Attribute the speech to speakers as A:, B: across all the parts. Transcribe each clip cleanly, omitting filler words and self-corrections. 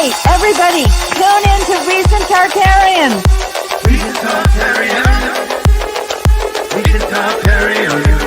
A: Hey, everybody, tune in to Recent Tartarians.
B: Recent Tartarians. Recent Tartarians.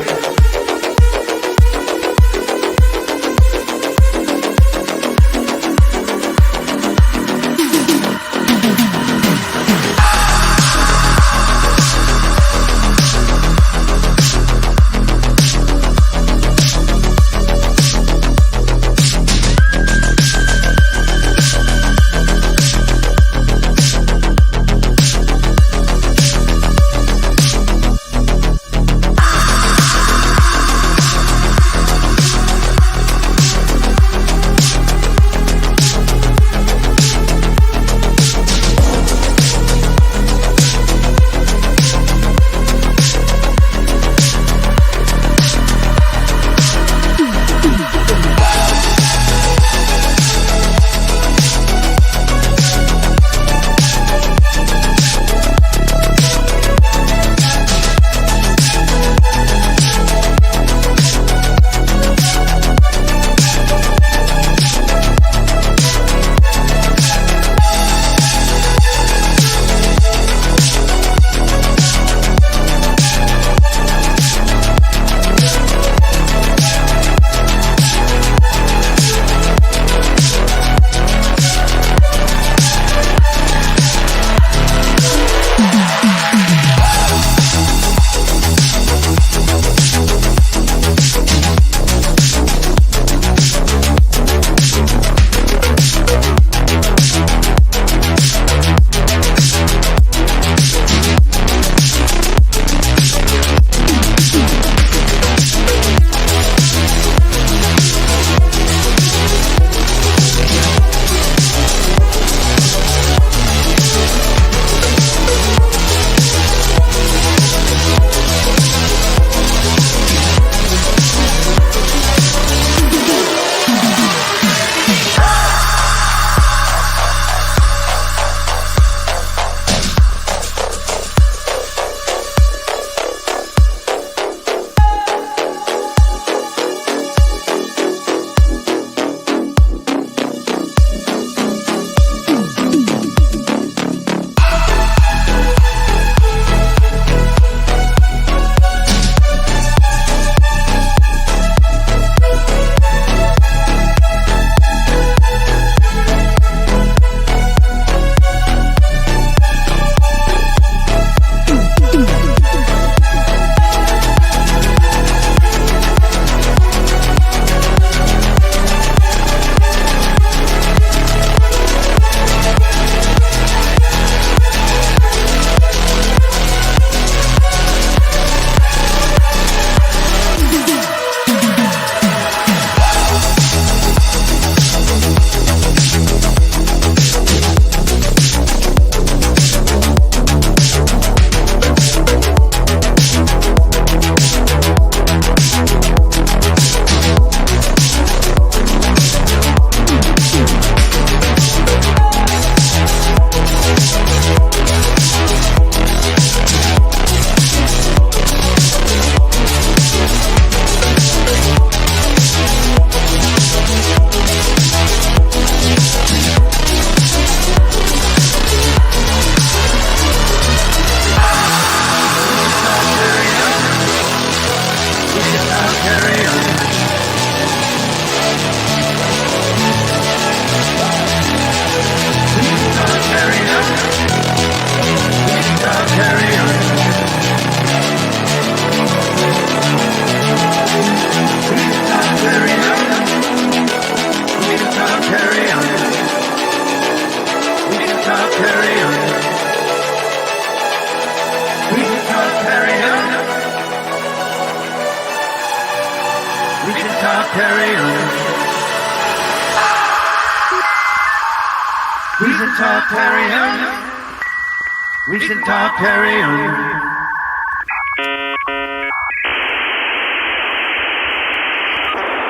B: Recent Tartarians.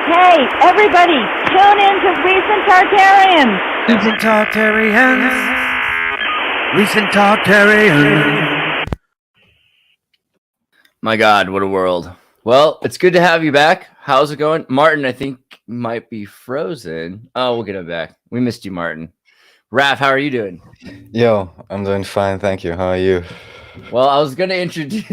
A: Hey, everybody, tune in to Recent Tartarians.
B: Recent Tartarians. Recent Tartarians.
C: My God, what a world. Well, it's good to have you back. How's it going? Martin, I think might be frozen. Oh, we'll get him back. We missed you, Martin. Raph, how are you doing?
D: Yo, I'm doing fine, thank you. How are you?
C: Well, I was gonna introduce.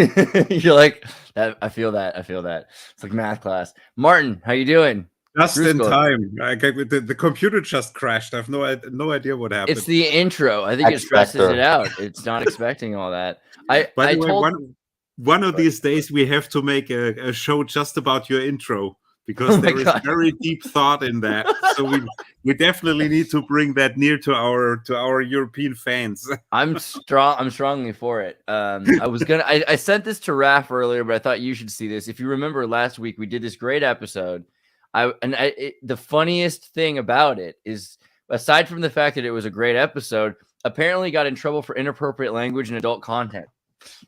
C: You're like that. I feel that. It's like math class. Martin, how you doing?
E: Just in
C: Grüß Gott.
E: time. The computer just crashed. I have no idea what happened.
C: It's the intro. I think it stresses
D: X-Factor.
C: it out. It's not expecting all that.
E: By
C: I
E: the way,
C: told.
E: one of these days we have to make a show just about your intro because
C: Oh my
E: there is
C: God.
E: very deep thought in that. So we definitely need to bring that near to our European fans.
C: I'm strongly for it. I sent this to Raph earlier, but I thought you should see this. If you remember last week, we did this great episode. The funniest thing about it is, aside from the fact that it was a great episode, apparently got in trouble for inappropriate language and adult content.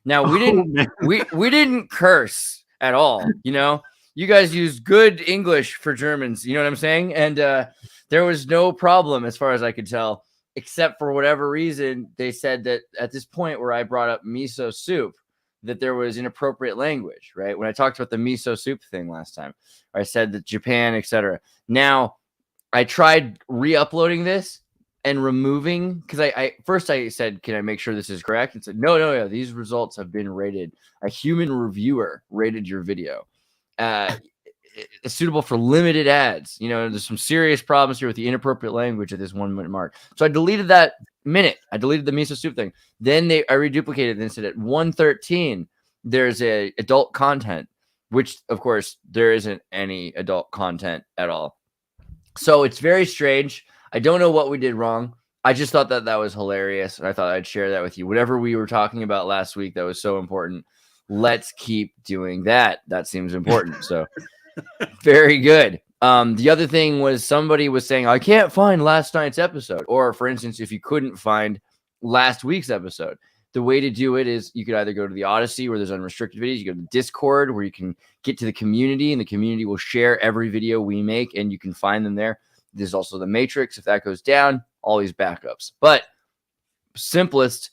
C: Now we didn't curse at all. You know, you guys use good English for Germans. You know what I'm saying? And there was no problem as far as I could tell, except for whatever reason they said that at this point where I brought up miso soup, that there was inappropriate language, right? When I talked about the miso soup thing last time, I said that Japan, etc. Now, I tried re-uploading this and removing, because I first said, can I make sure this is correct? And said, no, these results have been rated. A human reviewer rated your video. It's suitable for limited ads. You know, there's some serious problems here with the inappropriate language at this 1 minute mark. So I deleted that minute. I deleted the miso soup thing. Then I reduplicated it and said at 113, there's a adult content, which of course there isn't any adult content at all. So it's very strange. I don't know what we did wrong. I just thought that was hilarious. And I thought I'd share that with you. Whatever we were talking about last week, that was so important. Let's keep doing that. That seems important. So very good. The other thing was somebody was saying, I can't find last night's episode. Or for instance, if you couldn't find last week's episode, the way to do it is you could either go to the Odyssey where there's unrestricted videos. You go to the Discord where you can get to the community and the community will share every video we make and you can find them there. There's also the Matrix. If that goes down, all these backups. But simplest,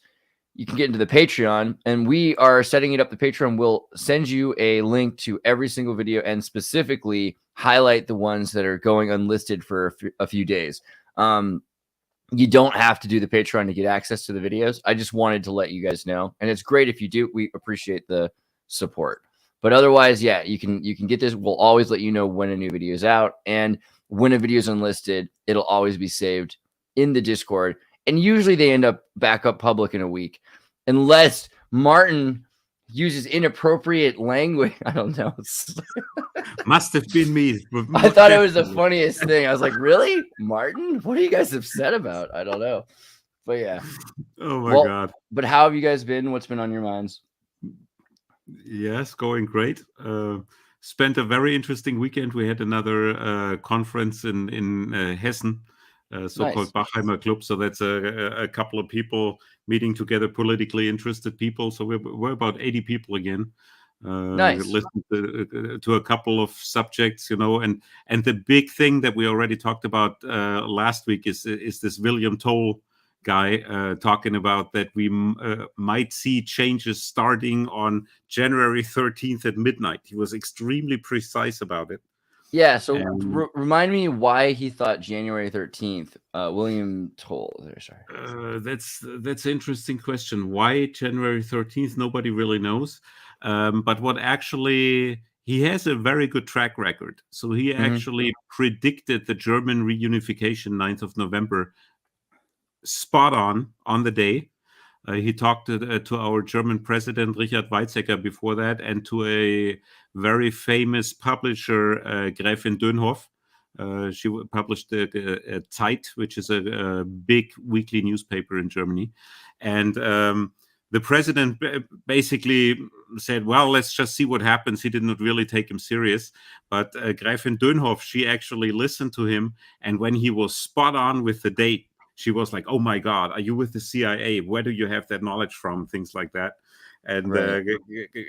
C: you can get into the Patreon, and we are setting it up. The Patreon will send you a link to every single video and specifically highlight the ones that are going unlisted for a few days. You don't have to do the Patreon to get access to the videos. I just wanted to let you guys know, and it's great if you do. We appreciate the support. But otherwise, yeah, you can get this. We'll always let you know when a new video is out, and when a video is unlisted, it'll always be saved in the Discord. And usually they end up back up public in a week, unless Martin uses inappropriate language. I don't know.
E: Must have been me.
C: I thought it was the funniest thing. I was like, really? Martin? What are you guys upset about? I don't know. But yeah.
E: Oh my God.
C: But how have you guys been? What's been on your minds?
E: Yes, going great. Spent a very interesting weekend. We had another conference in Hessen. So-called
C: Nice.
E: Bachheimer Club. So that's a couple of people meeting together, politically interested people. So we're about 80 people again.
C: Nice.
E: Listened to a couple of subjects, you know, and the big thing that we already talked about last week is this William Toll guy talking about that we might see changes starting on January 13th at midnight. He was extremely precise about it.
C: Yeah, so remind me why he thought January 13th. William Toll. Sorry.
E: That's an interesting question. Why January 13th? Nobody really knows. But what actually, he has a very good track record. So he actually predicted the German reunification 9th of November spot on the day. He talked to our German president, Richard Weizsäcker, before that, and to a very famous publisher, Gräfin Dönhoff. She published a Zeit, which is a big weekly newspaper in Germany. And the president basically said, well, let's just see what happens. He did not really take him serious. But Gräfin Dönhoff, she actually listened to him. And when he was spot on with the date, she was like, oh my God, are you with the CIA? Where do you have that knowledge from? Things like that. And
C: Right.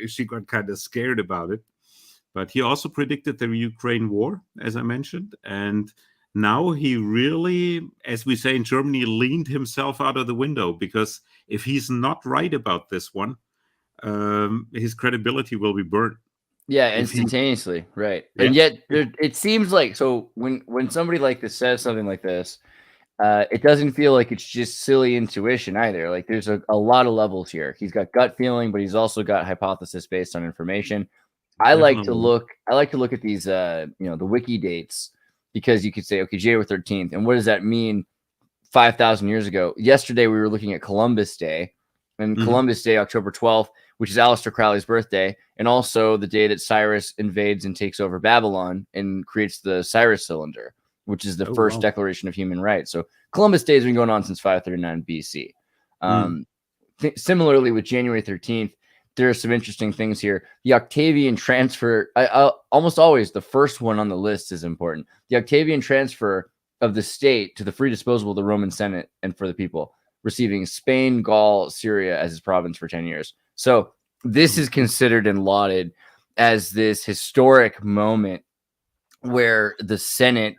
E: She got kind of scared about it. But he also predicted the Ukraine war, as I mentioned. And now he really, as we say in Germany, leaned himself out of the window, because if he's not right about this one, his credibility will be burnt.
C: Yeah, instantaneously, right.
E: Yeah.
C: And yet it seems like, so when somebody like this says something like this, It doesn't feel like it's just silly intuition either. Like there's a lot of levels here. He's got gut feeling, but he's also got hypothesis based on information. I like to
E: Definitely.
C: look at these the wiki dates, because you could say, okay, January 13th, and what does that mean 5,000 years ago? Yesterday we were looking at Columbus Day, and Columbus Day, October 12th, which is Aleister Crowley's birthday, and also the day that Cyrus invades and takes over Babylon and creates the Cyrus Cylinder, which is the first Declaration of Human Rights. So Columbus Day has been going on since 539 BC. Similarly, with January 13th, there are some interesting things here. The Octavian transfer, almost always the first one on the list is important. The Octavian transfer of the state to the free disposal of the Roman Senate and for the people, receiving Spain, Gaul, Syria as his province for 10 years. So this is considered and lauded as this historic moment where the Senate,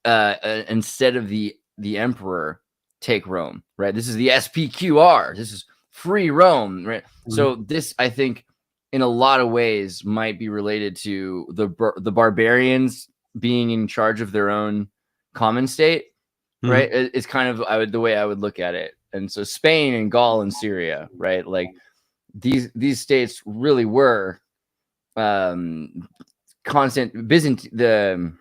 C: instead of the emperor, take Rome, right? This is the SPQR. This is free Rome, right? So this, I think, in a lot of ways might be related to the barbarians being in charge of their own common state, right? It's kind of the way I would look at it. And so Spain and Gaul and Syria, right? Like these states really were constant the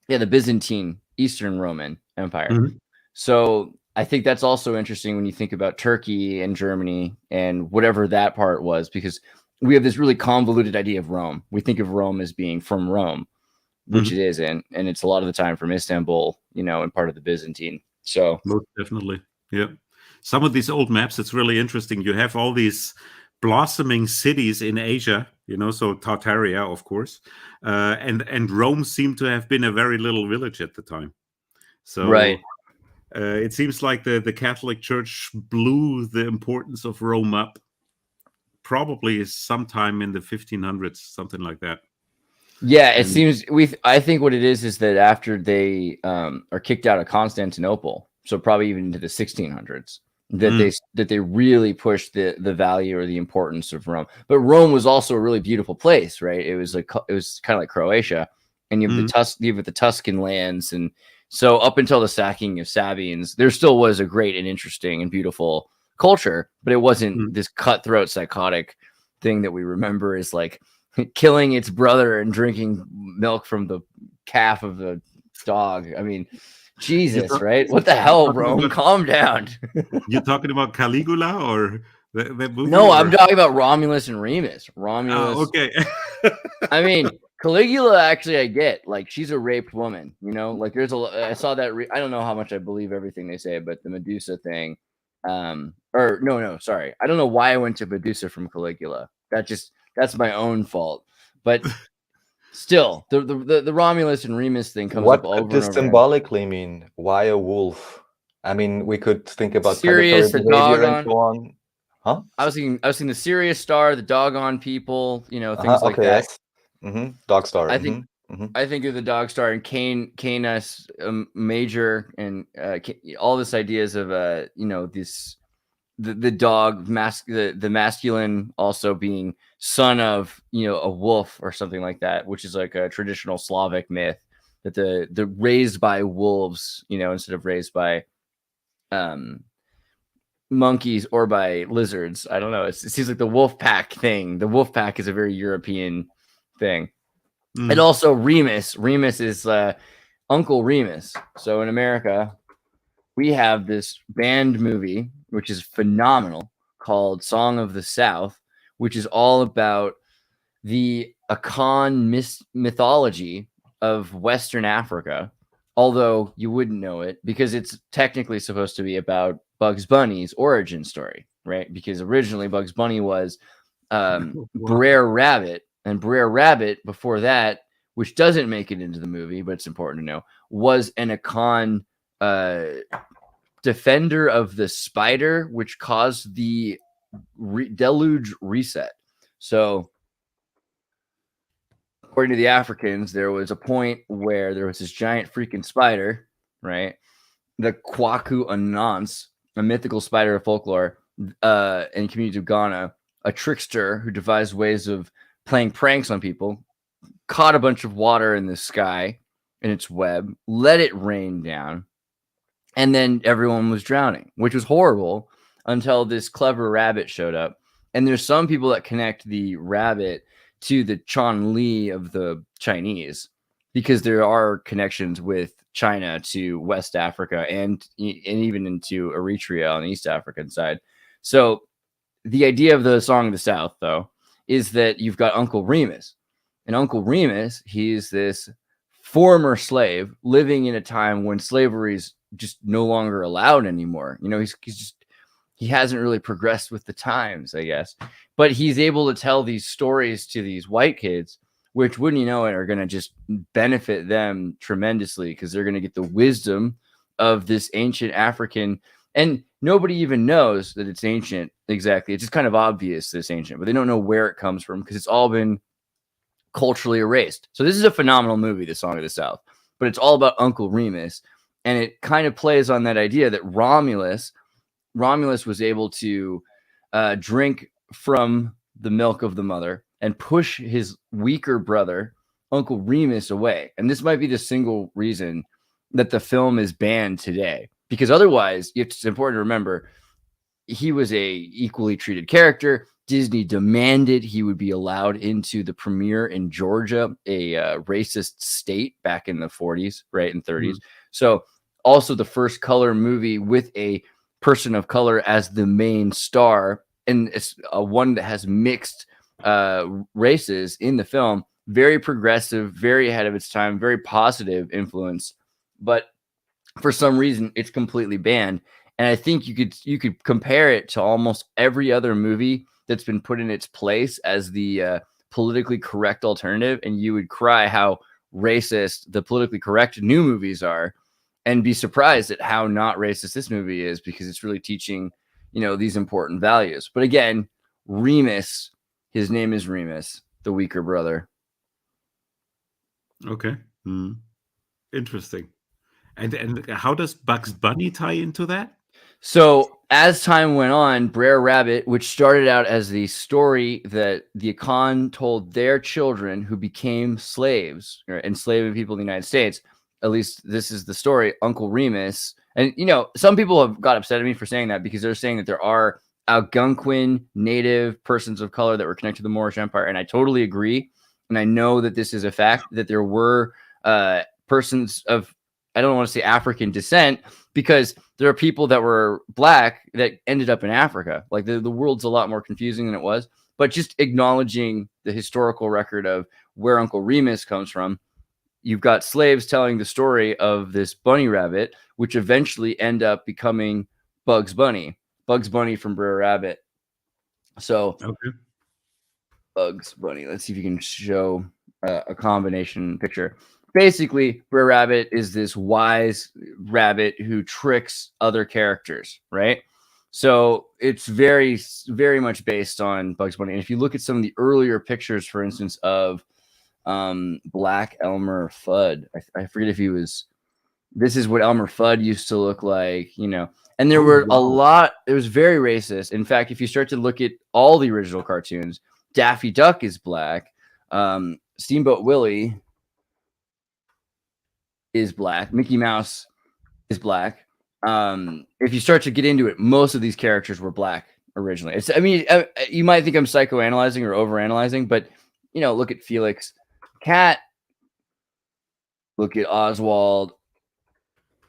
C: Byzantine Eastern Roman Empire. So I think that's also interesting when you think about Turkey and Germany and whatever that part was, because we have this really convoluted idea of Rome. We think of Rome as being from Rome, which it isn't, and it's a lot of the time from Istanbul, and part of the Byzantine. So
E: most definitely, yeah. Some of these old maps, it's really interesting. You have all these blossoming cities in Asia, so Tartaria, of course, and Rome seemed to have been a very little village at the time. So
C: right.
E: It seems like the Catholic Church blew the importance of Rome up, probably sometime in the 1500s, something like that.
C: Yeah, it seems I think what it is that after they are kicked out of Constantinople, so probably even into the 1600s, that they really pushed the value or the importance of Rome. But Rome was also a really beautiful place, right? It was kind of like Croatia, and you have the Tuscan lands, and so up until the sacking of Sabians, there still was a great and interesting and beautiful culture, but it wasn't this cutthroat, psychotic thing that we remember as like killing its brother and drinking milk from the calf of the dog. I mean, Jesus, right? What the hell, Rome? Calm down.
E: You're talking about Caligula or that movie?
C: No, I'm talking about Romulus and Remus. Romulus.
E: Oh, okay.
C: I mean, Caligula, actually, I get. Like, she's a raped woman, Like, I saw that. I don't know how much I believe everything they say, but the Medusa thing. Sorry. I don't know why I went to Medusa from Caligula. That's my own fault. But still, the Romulus and Remus thing comes up over and over.
D: What does symbolically mean? Why a wolf? I mean, we could think about
C: Sirius, the dog
D: and so on. Huh?
C: I was thinking the Sirius star, the doggone people, things like that.
D: Yes. Dog star.
C: I think of the dog star and Canis Major, and all this ideas of this the dog the masculine also being son of a wolf or something like that, which is like a traditional Slavic myth that the raised by wolves, instead of raised by monkeys or by lizards. I don't know. It seems like the wolf pack thing. The wolf pack is a very European thing. And also Remus is Uncle Remus. So in America, we have this banned movie, which is phenomenal, called Song of the South, which is all about the Akan mythology of Western Africa, although you wouldn't know it because it's technically supposed to be about Bugs Bunny's origin story, right? Because originally Bugs Bunny was Brer Rabbit, and Brer Rabbit before that, which doesn't make it into the movie, but it's important to know, was an Akan defender of the spider, which caused the deluge reset. So according to the Africans, there was a point where there was this giant freaking spider, right? The Kwaku Anans, a mythical spider of folklore in communities of Ghana, a trickster who devised ways of playing pranks on people, caught a bunch of water in the sky in its web, let it rain down, And then everyone was drowning, which was horrible until this clever rabbit showed up. And there's some people that connect the rabbit to the Chun Li of the Chinese, because there are connections with China to West Africa and even into Eritrea on the East African side. So the idea of the Song of the South, though, is that you've got Uncle Remus. And Uncle Remus, he's this former slave living in a time when slavery is just no longer allowed anymore. You know, he hasn't really progressed with the times, I guess. But he's able to tell these stories to these white kids, which, wouldn't you know it, are going to just benefit them tremendously, because they're going to get the wisdom of this ancient African. And nobody even knows that it's ancient exactly. It's just kind of obvious that it's ancient, but they don't know where it comes from because it's all been culturally erased. So this is a phenomenal movie, The Song of the South, but it's all about Uncle Remus. And it kind of plays on that idea that Romulus was able to drink from the milk of the mother and push his weaker brother, Uncle Remus, away. And this might be the single reason that the film is banned today, because otherwise, it's important to remember, he was a equally treated character. Disney demanded he would be allowed into the premiere in Georgia, a racist state back in the 40s, right, and 30s. So also the first color movie with a person of color as the main star, and it's one that has mixed races in the film. Very progressive, very ahead of its time, very positive influence. But for some reason, it's completely banned. And I think you could compare it to almost every other movie that's been put in its place as the politically correct alternative, and you would cry how racist the politically correct new movies are, and be surprised at how not racist this movie is, because it's really teaching, you know, these important values. But again, Remus, his name is Remus, the weaker brother.
E: Okay. Interesting. And how does Bugs Bunny tie into that?
C: So as time went on, Brer Rabbit, which started out as the story that the Akan told their children who became slaves, or enslaving people in the United States, at least this is the story, Uncle Remus. And, you know, some people have got upset at me for saying that, because they're saying that there are Algonquin native persons of color that were connected to the Moorish Empire. And I totally agree. And I know that this is a fact, that there were persons of, I don't want to say African descent, because there are people that were black that ended up in Africa. Like the world's a lot more confusing than it was. But just acknowledging the historical record of where Uncle Remus comes from, you've got slaves telling the story of this bunny rabbit, which eventually end up becoming Bugs Bunny from Brer Rabbit. So
E: Okay.
C: Bugs Bunny. Let's see if you can show a combination picture. Basically, Brer Rabbit is this wise rabbit who tricks other characters, right? So it's very, very much based on Bugs Bunny. And if you look at some of the earlier pictures, for instance, of Black Elmer Fudd, I forget if he was, this is what Elmer Fudd used to look like, you know. And there were a lot, it was very racist. In fact, if you start to look at all the original cartoons, Daffy Duck is black. Steamboat Willie is black. Mickey Mouse is black. If you start to get into it, most of these characters were black originally. It's, I mean, you might think I'm psychoanalyzing or overanalyzing, but, you know, look at Felix Cat. Look at Oswald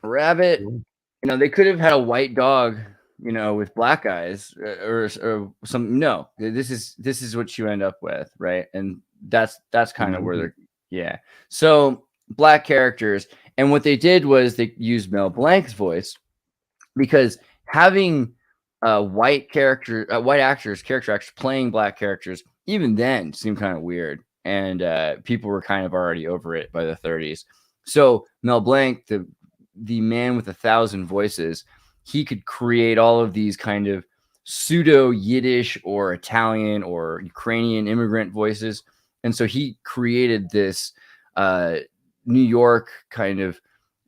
C: Rabbit. You know, they could have had a white dog, you know, with black eyes or some. No, this is what you end up with, right? And that's kind of where they're, yeah. So black characters, and what they did was they used Mel Blanc's voice, because having white actors playing black characters, even then seemed kind of weird, and people were kind of already over it by the 30s. So Mel Blanc, the man with 1,000 voices, he could create all of these kind of pseudo Yiddish or Italian or Ukrainian immigrant voices, and so he created this New York kind of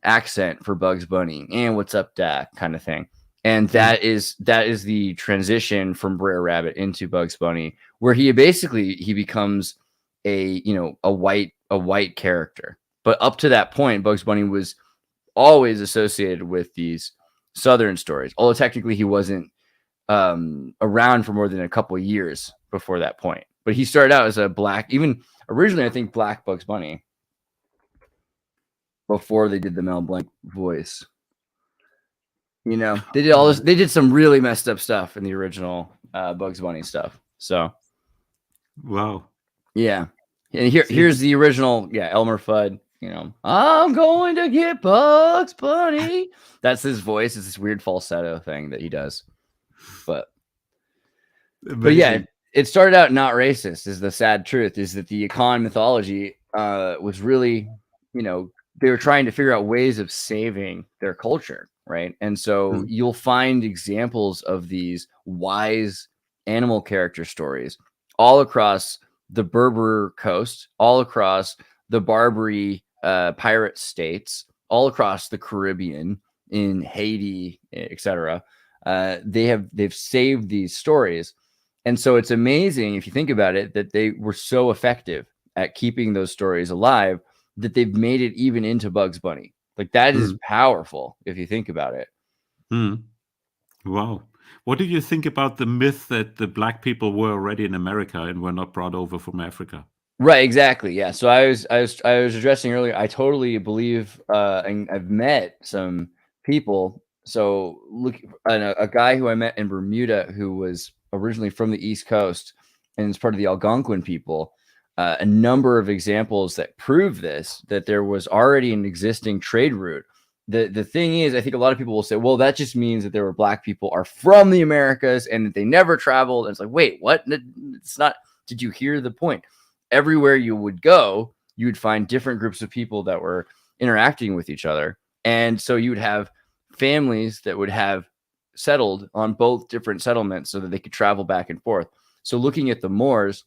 C: accent for Bugs Bunny and "What's up, Dak" kind of thing. And that is the transition from Brer Rabbit into Bugs Bunny, where he becomes a white character. But up to that point, Bugs Bunny was always associated with these Southern stories, although technically he wasn't around for more than a couple of years before that point. But he started out as a black, even originally, I think, Black Bugs Bunny before they did the Mel Blanc voice. You know, they did all this. They did some really messed up stuff in the original Bugs Bunny stuff. So,
E: Wow.
C: yeah. And here's the original, Elmer Fudd. You know, I'm going to get Bugs Bunny. That's his voice. It's this weird falsetto thing that he does. But yeah, it started out not racist. Is the sad truth is that the Akan mythology was really, you know, they were trying to figure out ways of saving their culture, right? And so you'll find examples of these wise animal character stories all across the Berber coast, all across the Barbary pirate states, all across the Caribbean, in Haiti, etc. They've saved these stories. And so it's amazing if you think about it that they were so effective at keeping those stories alive that they've made it even into Bugs Bunny. Like that is powerful if you think about it.
E: Wow. What did you think about the myth that the black people were already in America and were not brought over from Africa?
C: Right, exactly. Yeah. So I was addressing earlier. I totally believe, and I've met some people. So look, a guy who I met in Bermuda who was originally from the East Coast and is part of the Algonquin people. A number of examples that prove this, that there was already an existing trade route. The thing is, I think a lot of people will say, well, that just means that there were black people are from the Americas and that they never traveled. And it's like, wait, what? It's not. Did you hear the point? Everywhere you would go, you would find different groups of people that were interacting with each other. And so you would have families that would have settled on both different settlements so that they could travel back and forth. So looking at the Moors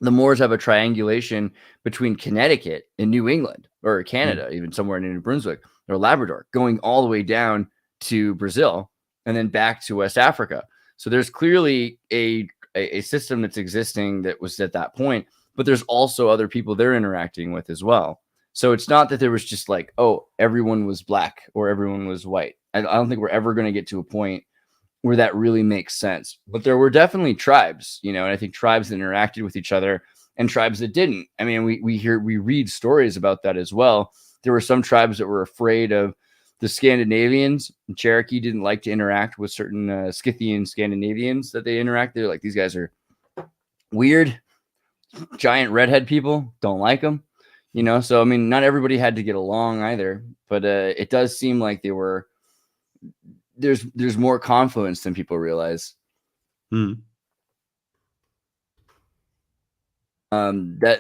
C: have a triangulation between Connecticut and New England, or Canada, even somewhere in New Brunswick or Labrador, going all the way down to Brazil and then back to West Africa. So there's clearly a system that's existing that was at that point, but there's also other people they're interacting with as well. So it's not that there was just like, oh, everyone was black or everyone was white. I don't think we're ever going to get to a point where that really makes sense. But there were definitely tribes, you know, and I think tribes that interacted with each other and tribes that didn't. I mean, we read stories about that as well. There were some tribes that were afraid of the Scandinavians. Cherokee didn't like to interact with certain Scythian Scandinavians that they interacted. They're like, these guys are weird, giant redhead people, don't like them, you know? So, I mean, not everybody had to get along either, but it does seem like there's more confluence than people realize. That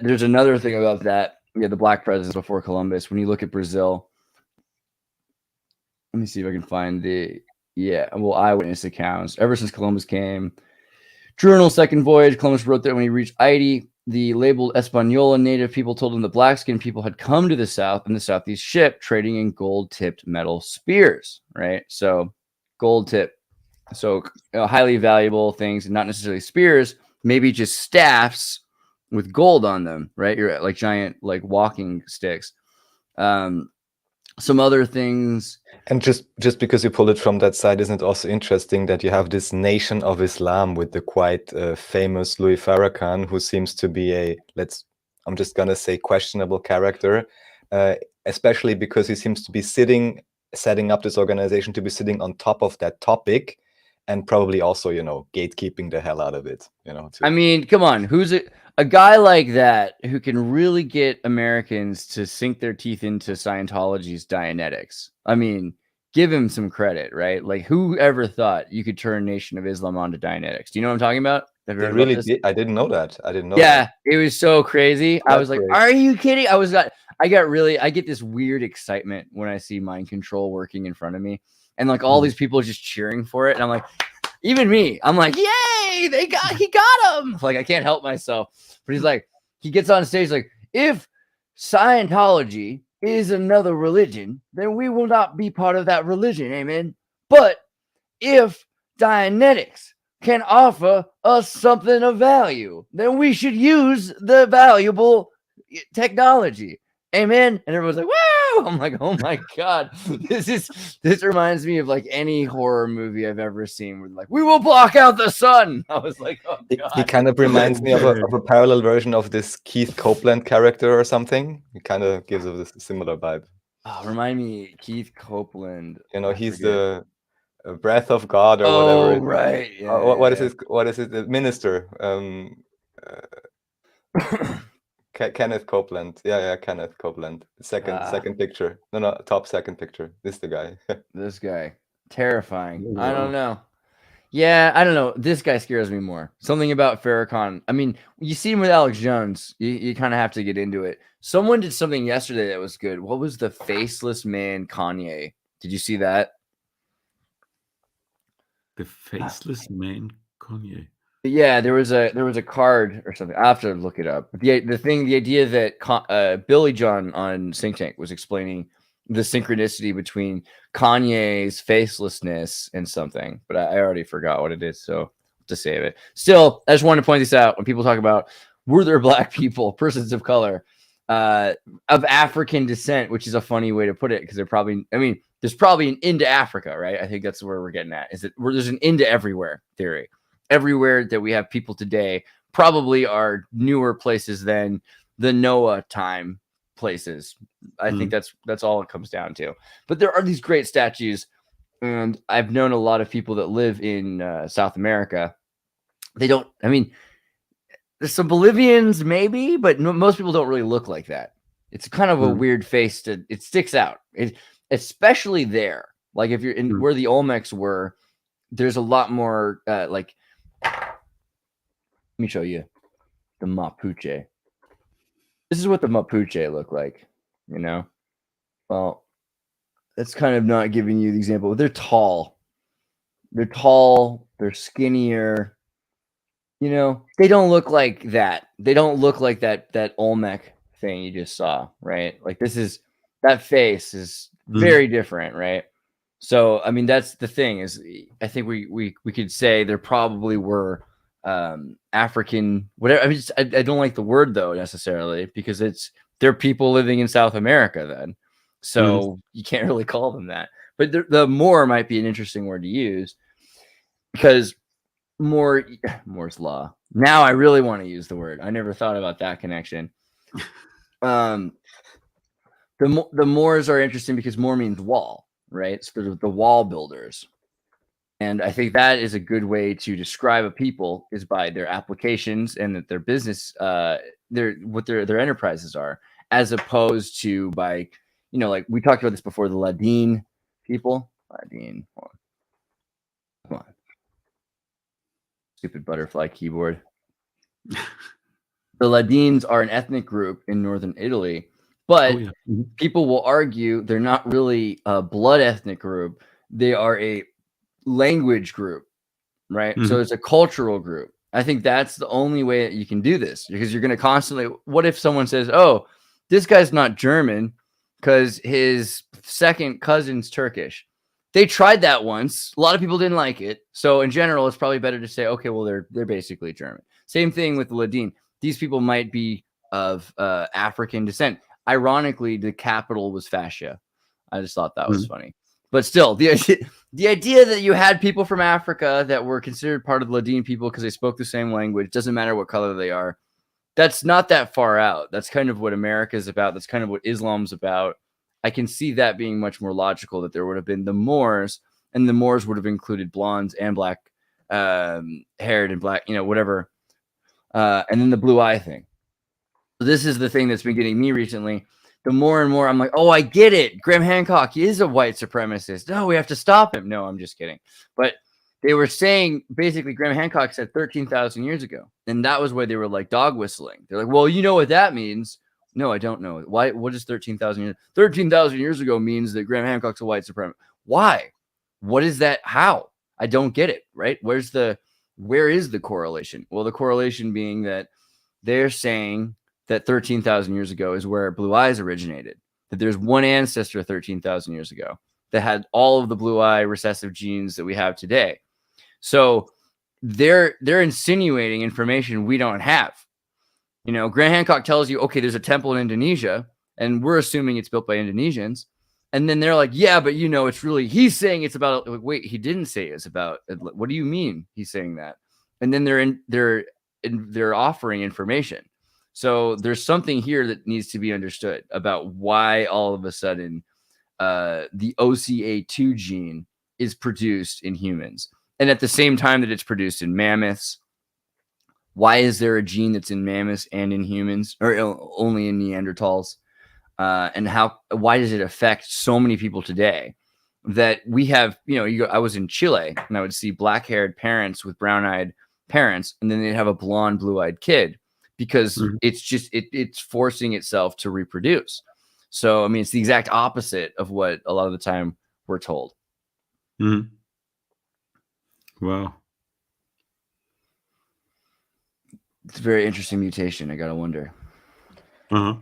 C: there's another thing about that. Yeah, the black presence before Columbus. When you look at Brazil, let me see if I can find eyewitness accounts. Ever since Columbus came, Journal Second Voyage, Columbus wrote that when he reached Haiti, the labeled Española native people told him the black-skinned people had come to the south in the southeast ship, trading in gold-tipped metal spears. Right, so gold tip, so highly valuable things, and not necessarily spears, maybe just staffs with gold on them, right? You're like giant, like walking sticks. Some other things.
D: And just because you pulled it from that side, isn't it also interesting that you have this Nation of Islam with the quite famous Louis Farrakhan, who seems to be I'm just gonna say questionable character, especially because he seems to be setting up this organization to be sitting on top of that topic, and probably also, you know, gatekeeping the hell out of it, you know.
C: I mean, come on, who's a guy like that who can really get Americans to sink their teeth into Scientology's Dianetics? I mean, give him some credit, right? Like, who ever thought you could turn Nation of Islam onto Dianetics? Do you know what I'm talking about?
D: They really did. I didn't know that.
C: Yeah, it was so crazy. I was like, are you kidding? I get this weird excitement when I see mind control working in front of me, and like all these people just cheering for it, and I'm like, even me, I'm like, yay, he got him. Like, I can't help myself. But he's like, he gets on stage like, if Scientology is another religion, then we will not be part of that religion, amen. But if Dianetics can offer us something of value, then we should use the valuable technology, amen. And everyone's like, I'm like, oh my god, this reminds me of like any horror movie I've ever seen. Where like, we will block out the sun. I was like, oh
D: He
C: god.
D: kind of reminds me of a parallel version of this Keith Copeland character or something. He kind of gives us a similar vibe.
C: Oh, remind me, Keith Copeland.
D: You know,
C: I
D: he's
C: forget.
D: the breath of God or whatever.
C: Oh right. Yeah,
D: What
C: yeah,
D: is his? What is it? The minister. Kenneth Copeland. Yeah, Kenneth Copeland. Second picture. No, top second picture. This is the guy.
C: This guy, terrifying. I don't know. Yeah, I don't know. This guy scares me more. Something about Farrakhan. I mean, you see him with Alex Jones. You kind of have to get into it. Someone did something yesterday that was good. What was the faceless man Kanye? Did you see that?
E: The faceless man Kanye.
C: Yeah, there was a card or something. I have to look it up. The idea that Billy John on Think Tank was explaining the synchronicity between Kanye's facelessness and something, but I already forgot what it is, so to save it. Still, I just wanted to point this out when people talk about were there black people, persons of color, of African descent, which is a funny way to put it because they're probably, I mean, there's probably an into Africa, right? I think that's where we're getting at. Is that there's an into everywhere theory. Everywhere that we have people today probably are newer places than the Noah time places. I think that's all it comes down to. But there are these great statues, and I've known a lot of people that live in South America. They don't. I mean, there's some Bolivians maybe, but most people don't really look like that. It's kind of a weird face to. It sticks out. Especially there. Like if you're in where the Olmecs were, there's a lot more like. Let me show you the Mapuche. This is what the Mapuche look like, you know? Well, that's kind of not giving you the example. They're tall. They're skinnier. You know, they don't look like that. They don't look like that Olmec thing you just saw, right? Like that face is very different, right? So, I mean, that's the thing is I think we could say there probably were African, whatever. I mean, I don't like the word though necessarily because they're people living in South America then, so you can't really call them that. But the Moor might be an interesting word to use because Moore's law. Now I really want to use the word. I never thought about that connection. The Moors are interesting because Moor means wall, right? So the wall builders. And I think that is a good way to describe a people is by their applications and that their business, what their enterprises are, as opposed to by, you know, like we talked about this before, the Ladin people. Ladin, come on, stupid butterfly keyboard. The Ladins are an ethnic group in northern Italy, but people will argue they're not really a blood ethnic group. They are a language group, right? So it's a cultural group. I think that's the only way that you can do this because you're going to constantly, what if someone says, oh, this guy's not German because his second cousin's Turkish. They tried that once. A lot of people didn't like it. So in general, it's probably better to say, okay, well, they're basically German. Same thing with the Ladin. These people might be of African descent. Ironically, the capital was Fascia. I just thought that was funny. But still, the idea that you had people from Africa that were considered part of the Ladin people because they spoke the same language, doesn't matter what color they are, that's not that far out. That's kind of what America is about. That's kind of what Islam's about. I can see that being much more logical that there would have been the Moors, and the Moors would have included blondes and black haired and black, you know, whatever. And then the blue eye thing. So this is the thing that's been getting me recently. The more and more I'm like, oh, I get it. Graham Hancock, he is a white supremacist. No, we have to stop him. No, I'm just kidding. But they were saying, basically, Graham Hancock said 13,000 years ago. And that was where they were like dog whistling. They're like, well, you know what that means. No, I don't know. Why? What is 13,000 years? 13,000 years ago means that Graham Hancock's a white supremacist. Why? What is that? How? I don't get it, right? Where is the correlation? Well, the correlation being that they're saying that 13,000 years ago is where blue eyes originated, that there's one ancestor 13,000 years ago that had all of the blue eye recessive genes that we have today. So they're insinuating information we don't have. You know, Graham Hancock tells you, okay, there's a temple in Indonesia. and we're assuming it's built by Indonesians. And then they're like, yeah, but it's really, he's saying it's about, like, wait, he didn't say it's about, what do you mean he's saying that? And then they're offering information. So there's something here that needs to be understood about why all of a sudden the OCA2 gene is produced in humans. And at the same time that it's produced in mammoths, why is there a gene that's in mammoths and in humans, or only in Neanderthals? And why does it affect so many people today that we have, I was in Chile and I would see black-haired parents with brown-eyed parents, and then they'd have a blonde, blue-eyed kid because it's just, it's forcing itself to reproduce. So, I mean, it's the exact opposite of what a lot of the time we're told.
E: Wow.
D: It's a very interesting mutation. I gotta wonder.
E: Uh-huh.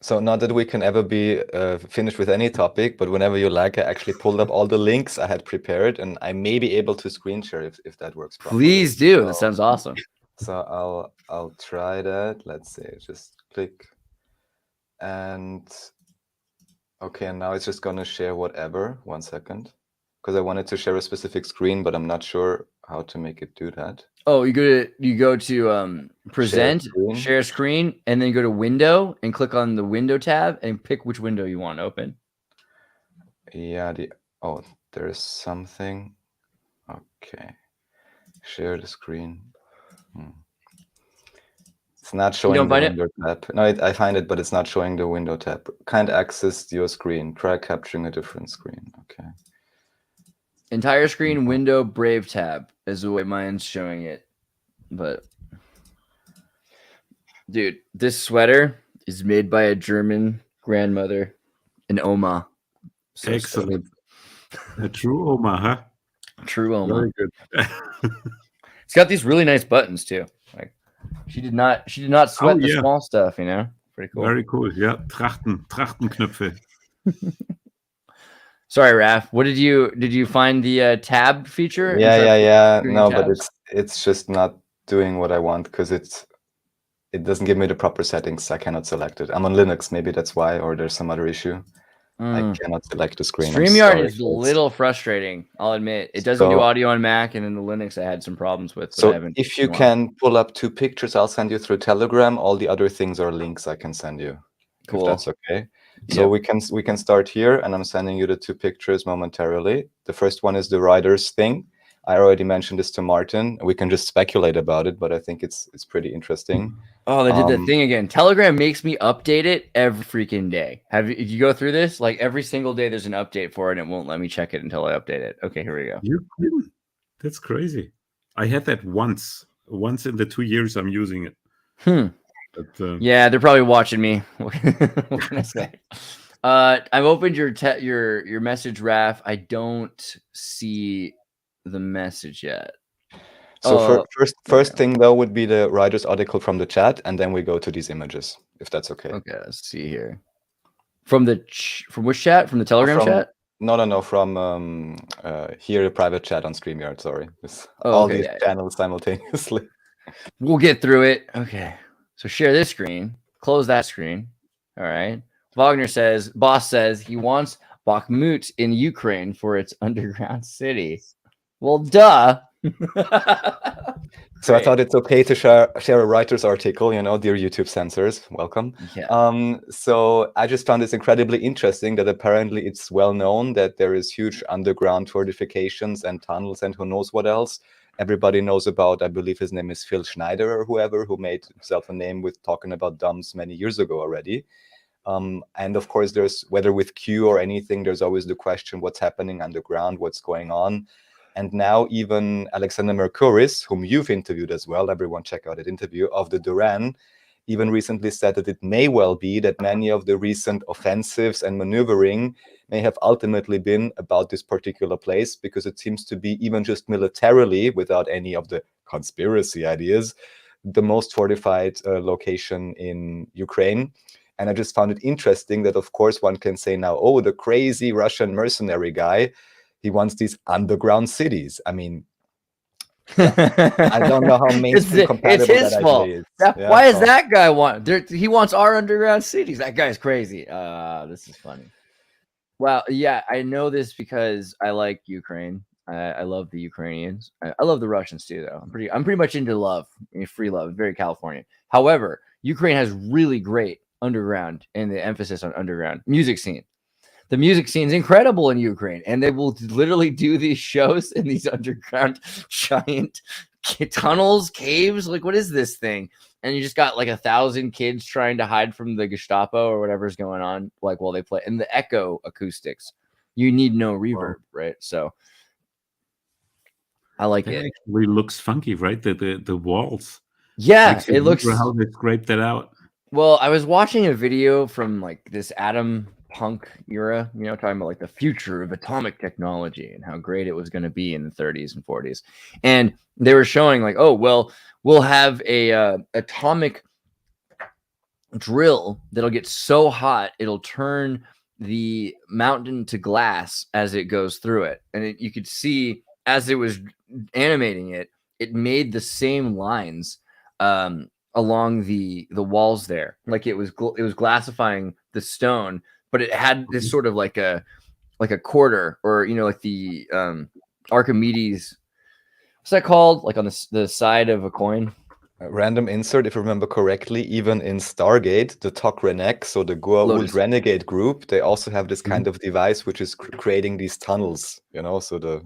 D: So not that we can ever be finished with any topic, but whenever you like, I actually pulled up all the links I had prepared, and I may be able to screen share if that works properly.
C: Please do. That sounds awesome.
D: So I'll try that. Let's see. Just click, and okay. And now it's just gonna share whatever. 1 second, because I wanted to share a specific screen, but I'm not sure how to make it do that.
C: Oh, you go to present, share screen, and then go to window and click on the window tab and pick which window you want to open.
D: Yeah, there's something. Okay. Share the screen. It's not showing the window tab. No, I find it, but it's not showing the window tab. Can't access your screen. Try capturing a different screen. Okay.
C: Entire screen, window, Brave tab is the way mine's showing it. But dude, this sweater is made by a German grandmother, an Oma.
E: So excellent. A true Oma, huh?
C: True Oma.
E: Very good.
C: It's got these really nice buttons too. Like she did not sweat the small stuff, Pretty cool.
E: Very cool. Yeah. Trachtenknöpfe.
C: Sorry, Raf. What did you find the tab feature?
D: Yeah. No, tabs? But it's just not doing what I want because it doesn't give me the proper settings. I cannot select it. I'm on Linux, maybe that's why, or there's some other issue. I cannot select the screen.
C: StreamYard is a little frustrating, I'll admit. It doesn't do audio on Mac, and then the Linux I had some problems with.
D: So if you can pull up 2 pictures, I'll send you through Telegram. All the other things are links I can send you. Cool. If that's okay. So we can start here, and I'm sending you the 2 pictures momentarily. The first one is the writer's thing. I already mentioned this to Martin. We can just speculate about it, but I think it's pretty interesting.
C: Oh, they did the thing again. Telegram makes me update it every freaking day. If you go through this, like every single day there's an update for it, and it won't let me check it until I update it. Okay, here we go.
E: You're kidding. That's crazy. I had that once in the 2 years I'm using it. But,
C: yeah, they're probably watching me. What can I say? I've opened your message, Raf. I don't see the message yet.
D: So first thing though would be the writer's article from the chat, and then we go to these images, if that's okay.
C: Okay, let's see here. From which chat? From the Telegram chat?
D: No. From here, the private chat on StreamYard. Sorry, all these channels simultaneously.
C: We'll get through it. Okay. So share this screen, close that screen. All right. Boss says he wants Bakhmut in Ukraine for its underground city. Well, duh.
D: So I thought it's okay to share a writer's article, dear YouTube censors, welcome.
C: Yeah.
D: So I just found this incredibly interesting that apparently it's well known that there is huge underground fortifications and tunnels and who knows what else. Everybody knows about, I believe his name is Phil Schneider or whoever, who made himself a name with talking about dumps many years ago already. And of course, there's, whether with Q or anything, there's always the question, what's happening underground, what's going on? And now even Alexander Mercouris, whom you've interviewed as well, everyone check out that interview, of the Duran, even recently said that it may well be that many of the recent offensives and maneuvering may have ultimately been about this particular place, because it seems to be, even just militarily, without any of the conspiracy ideas, the most fortified location in Ukraine. And I just found it interesting that, of course, one can say now, oh, the crazy Russian mercenary guy, he wants these underground cities. I mean, I don't know how mainstream compatible
C: it's his
D: that
C: fault.
D: idea is.
C: Why is
D: so-
C: that guy he wants our underground cities? That guy's crazy. This is funny. Well, yeah, I know this because I like Ukraine. I love the Ukrainians. I love the Russians too, though. I'm pretty much into love, free love, very Californian. However, Ukraine has really great underground and the emphasis on underground music scene. The music scene is incredible in Ukraine, and they will literally do these shows in these underground giant tunnels, caves. Like, what is this thing? And you just got like 1,000 kids trying to hide from the Gestapo or whatever's going on, like while they play. And the echo acoustics, you need no reverb, right? So I like
E: That
C: it.
E: actually looks funky, right? The walls.
C: Yeah,
E: Makes you
C: it looks.
E: wonder how they scraped that out.
C: Well, I was watching a video from like this Atom Punk era, talking about like the future of atomic technology and how great it was going to be in the 30s and 40s. And they were showing like, oh, well, we'll have a atomic drill that'll get so hot it'll turn the mountain to glass as it goes through it. And you could see as it was animating it, it made the same lines along the walls there, like it was glassifying the stone, but it had this sort of like a quarter, or like the Archimedes, what's that called, like on the side of a coin.
D: Random insert, if I remember correctly, even in Stargate, the Tok'Renek, so the Goa'uld renegade group, they also have this kind of device which is creating these tunnels, so the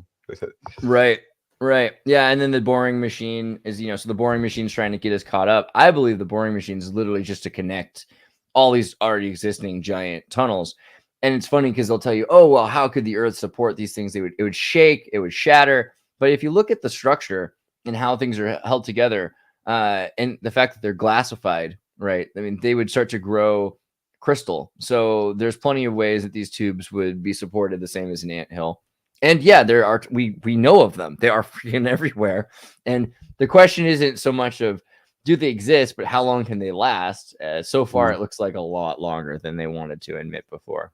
C: Right. Yeah. And then the boring machine is, so the boring machine's trying to get us caught up. I believe the boring machine is literally just to connect all these already existing giant tunnels. And it's funny because they'll tell you, oh, well, how could the Earth support these things? It would shake, it would shatter. But if you look at the structure and how things are held together, and the fact that they're glassified, right? I mean, they would start to grow crystal. So there's plenty of ways that these tubes would be supported the same as an anthill. And yeah, there are, we know of them. They are freaking everywhere. And the question isn't so much of do they exist, but how long can they last? So far, it looks like a lot longer than they wanted to admit before.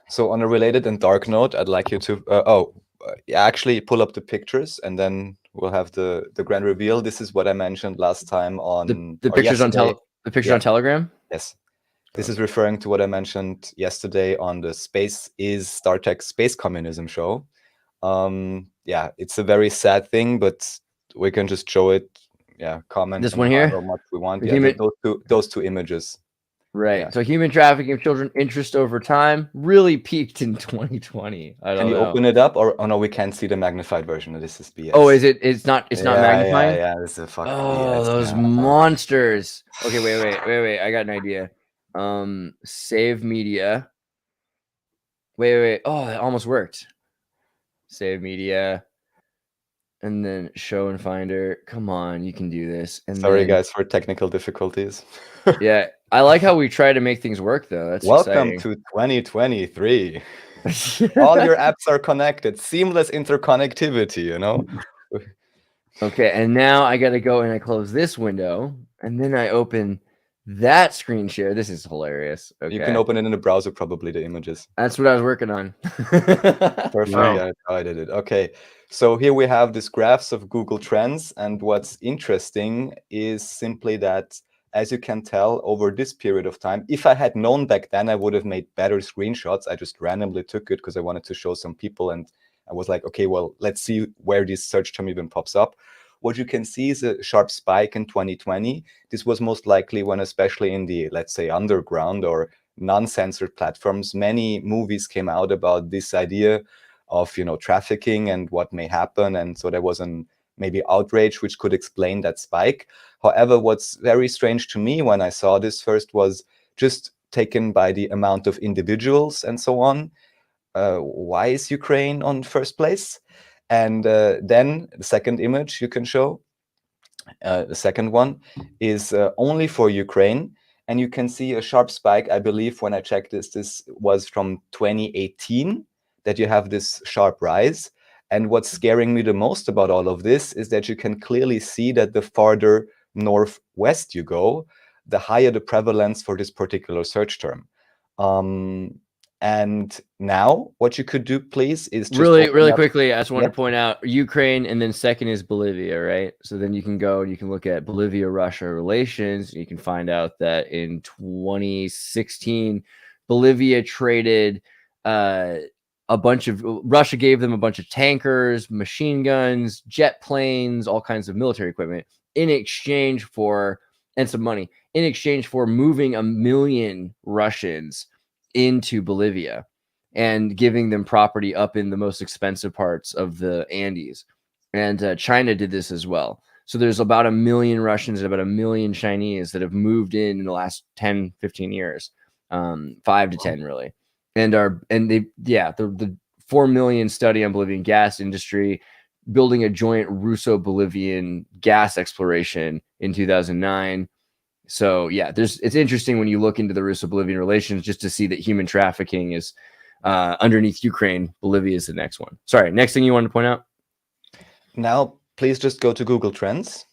D: So on a related and dark note, I'd like you to actually pull up the pictures, and then we'll have the grand reveal. This is what I mentioned last time on
C: the pictures
D: yesterday.
C: the pictures on Telegram.
D: Yes. This is referring to what I mentioned yesterday on the Space is Star Trek Space Communism show. Yeah, it's a very sad thing, but we can just show it. Yeah, comment.
C: This one here?
D: How much we want. Yeah, those two images.
C: Right.
D: Yeah.
C: So human trafficking of children, interest over time, really peaked in 2020.
D: Can you open it up, or no? We can't see the magnified version. This is BS.
C: Oh, is it? It's not magnifying.
D: Yeah, this is a fucking
C: BS. Those
D: yeah.
C: monsters. Okay, wait. I got an idea. Save media. Wait. Oh, that almost worked. Save media. And then show and finder. Come on, you can do this. And
D: sorry, guys, for technical difficulties.
C: Yeah, I like how we try to make things work, though. That's
D: welcome
C: exciting.
D: to 2023. All your apps are connected. Seamless interconnectivity.
C: Okay, and now I got to go and I close this window, and then I open that screen share. This is hilarious. Okay,
D: you can open it in the browser, probably the images.
C: That's what I was working on.
D: Perfect.
E: Wow.
D: Yeah, I did it. Okay, so here we have these graphs of Google Trends, and what's interesting is simply that, as you can tell, over this period of time, if I had known back then, I would have made better screenshots. I just randomly took it because I wanted to show some people, and I was like, okay, well, let's see where this search term even pops up. What you can see is a sharp spike in 2020. This was most likely when, especially in the, let's say, underground or non-censored platforms, many movies came out about this idea of, trafficking and what may happen. And so there was maybe outrage, which could explain that spike. However, what's very strange to me when I saw this first was just taken by the amount of individuals and so on. Why is Ukraine on first place? And then the second image you can show, the second one is only for Ukraine. And you can see a sharp spike. I believe when I checked this was from 2018 that you have this sharp rise. And what's scaring me the most about all of this is that you can clearly see that the farther northwest you go, the higher the prevalence for this particular search term. And now what you could do, please, is just
C: really
D: open up-
C: quickly. I just wanted
D: Yep.
C: to point out Ukraine, and then second is Bolivia, right? So then you can go and you can look at Bolivia-Russia relations. You can find out that in 2016, Bolivia traded Russia gave them a bunch of tankers, machine guns, jet planes, all kinds of military equipment in exchange for, and some money, in exchange for moving 1 million Russians into Bolivia and giving them property up in the most expensive parts of the Andes. And China did this as well. So there's about 1 million Russians and about 1 million Chinese that have moved in the last 10, 15 years, 5 to 10 really. The 4 million study on Bolivian gas industry, building a joint Russo-Bolivian gas exploration in 2009. So yeah, it's interesting when you look into the Russo-Bolivian relations just to see that human trafficking is underneath Ukraine. Bolivia is the next one. Sorry, next thing you wanted to point out?
D: Now, please just go to Google Trends.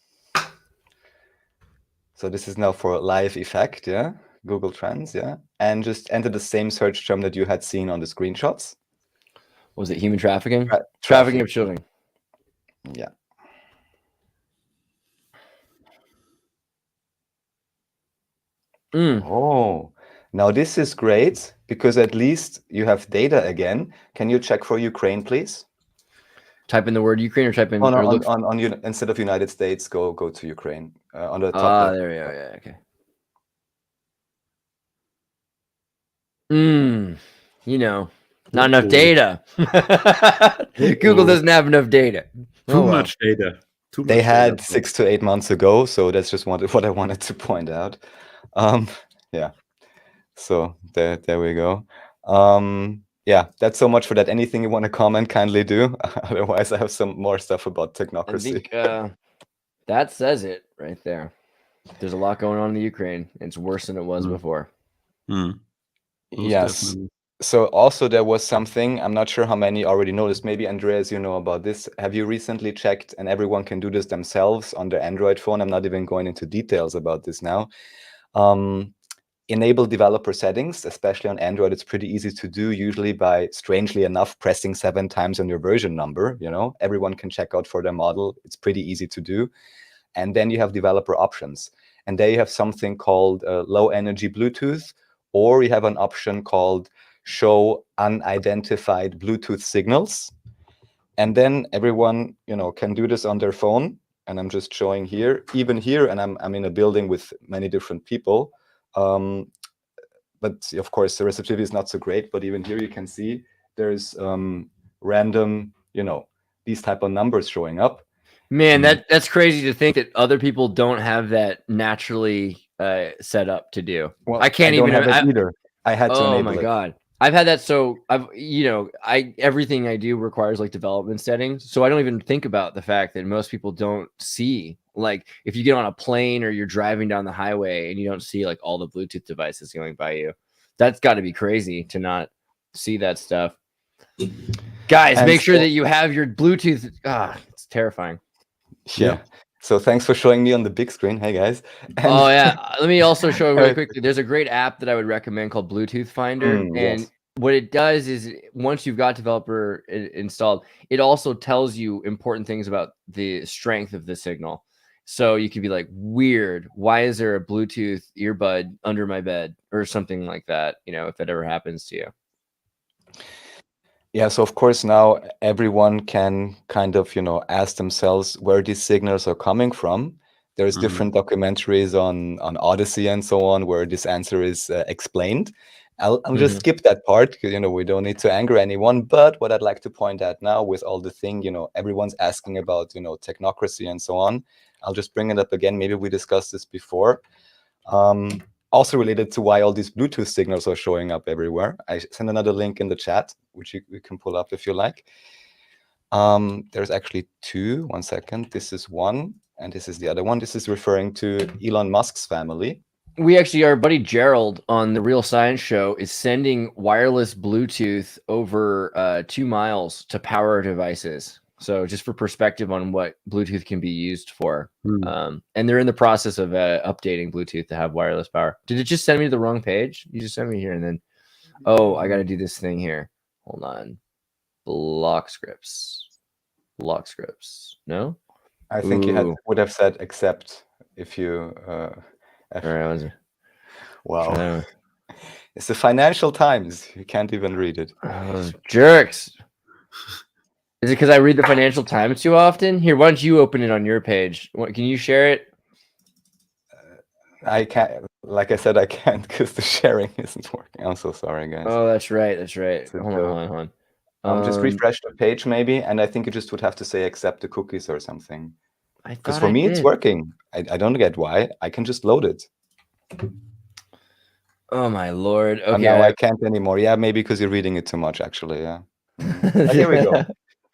D: So this is now for live effect, yeah? Google Trends, yeah? And just enter the same search term that you had seen on the screenshots.
C: Was it human trafficking?
D: Trafficking.
C: Trafficking of children.
D: Yeah. Oh, now this is great because at least you have data again. Can you check for Ukraine, please?
C: Type in the word Ukraine or type in...
D: instead of United States, go to Ukraine. On the top.
C: There we go. Yeah, okay. Not enough data. Google doesn't have enough data.
E: Too much data.
D: They had 6 to 8 months ago, so that's just what I wanted to point out. Yeah. So there we go. Yeah, that's so much for that. Anything you want to comment, kindly do. Otherwise, I have some more stuff about technocracy.
C: I think that says it right there. There's a lot going on in the Ukraine. It's worse than it was before.
D: Yes. Definitely. So also there was something, I'm not sure how many already noticed. Maybe Andreas, you know about this. Have you recently checked, and everyone can do this themselves on their Android phone? I'm not even going into details about this now. Enable developer settings, especially on Android. It's pretty easy to do, usually by, strangely enough, pressing 7 times on your version number. Everyone can check out for their model. It's pretty easy to do. And then you have developer options. And there you have something called low energy Bluetooth, or you have an option called show unidentified Bluetooth signals. And then everyone, can do this on their phone. And I'm just showing here, even here, and I'm in a building with many different people. But of course, the receptivity is not so great. But even here, you can see there's random, these type of numbers showing up.
C: Man, that's crazy to think that other people don't have that naturally set up to do.
D: Well,
C: I can't even
D: have it either. I had to enable it.
C: Oh my God. I've had that. So everything I do requires like development settings. So I don't even think about the fact that most people don't see, like if you get on a plane or you're driving down the highway and you don't see like all the Bluetooth devices going by you. That's got to be crazy to not see that stuff. Guys, make sure that you have your Bluetooth. It's terrifying.
D: Yeah. So thanks for showing me on the big screen. Hey guys.
C: Oh yeah. Let me also show really quickly. There's a great app that I would recommend called Bluetooth Finder. And what it does is once you've got developer installed, it also tells you important things about the strength of the signal. So you could be like, weird, why is there a Bluetooth earbud under my bed or something like that, if that ever happens to you.
D: Yeah, so of course now everyone can kind of, ask themselves where these signals are coming from. There's different documentaries on Odyssey and so on where this answer is explained. I'll just skip that part because, we don't need to anger anyone. But what I'd like to point out now with all the thing, everyone's asking about, technocracy and so on. I'll just bring it up again. Maybe we discussed this before. Also related to why all these Bluetooth signals are showing up everywhere. I sent another link in the chat, which you can pull up if you like. There's actually 2. 1 second. This is one, and this is the other one. This is referring to Elon Musk's family.
C: We actually, our buddy Gerald on the Real Science Show is sending wireless Bluetooth over 2 miles to power devices. So just for perspective on what Bluetooth can be used for. And they're in the process of updating Bluetooth to have wireless power. Did it just send me to the wrong page? You just sent me here and then Oh, I got to do this thing here. Hold on. Block scripts. No?
D: I think
C: Ooh.
D: would have said except if you.
C: All right.
D: Wow. It's the Financial Times. You can't even read it.
C: Jerks. Is it because I read the Financial Times too often? Here, why don't you open it on your page? Can you share it?
D: I can't. Like I said, I can't because the sharing isn't working. I'm so sorry, guys.
C: Oh, that's right. Hold on.
D: Just refresh the page maybe, and I think you just would have to say accept the cookies or something. Because for me, it's working. I don't get why. I can just load it.
C: Oh my lord. Okay.
D: Now I can't anymore. Yeah, maybe because you're reading it too much, actually. Yeah. Here we go.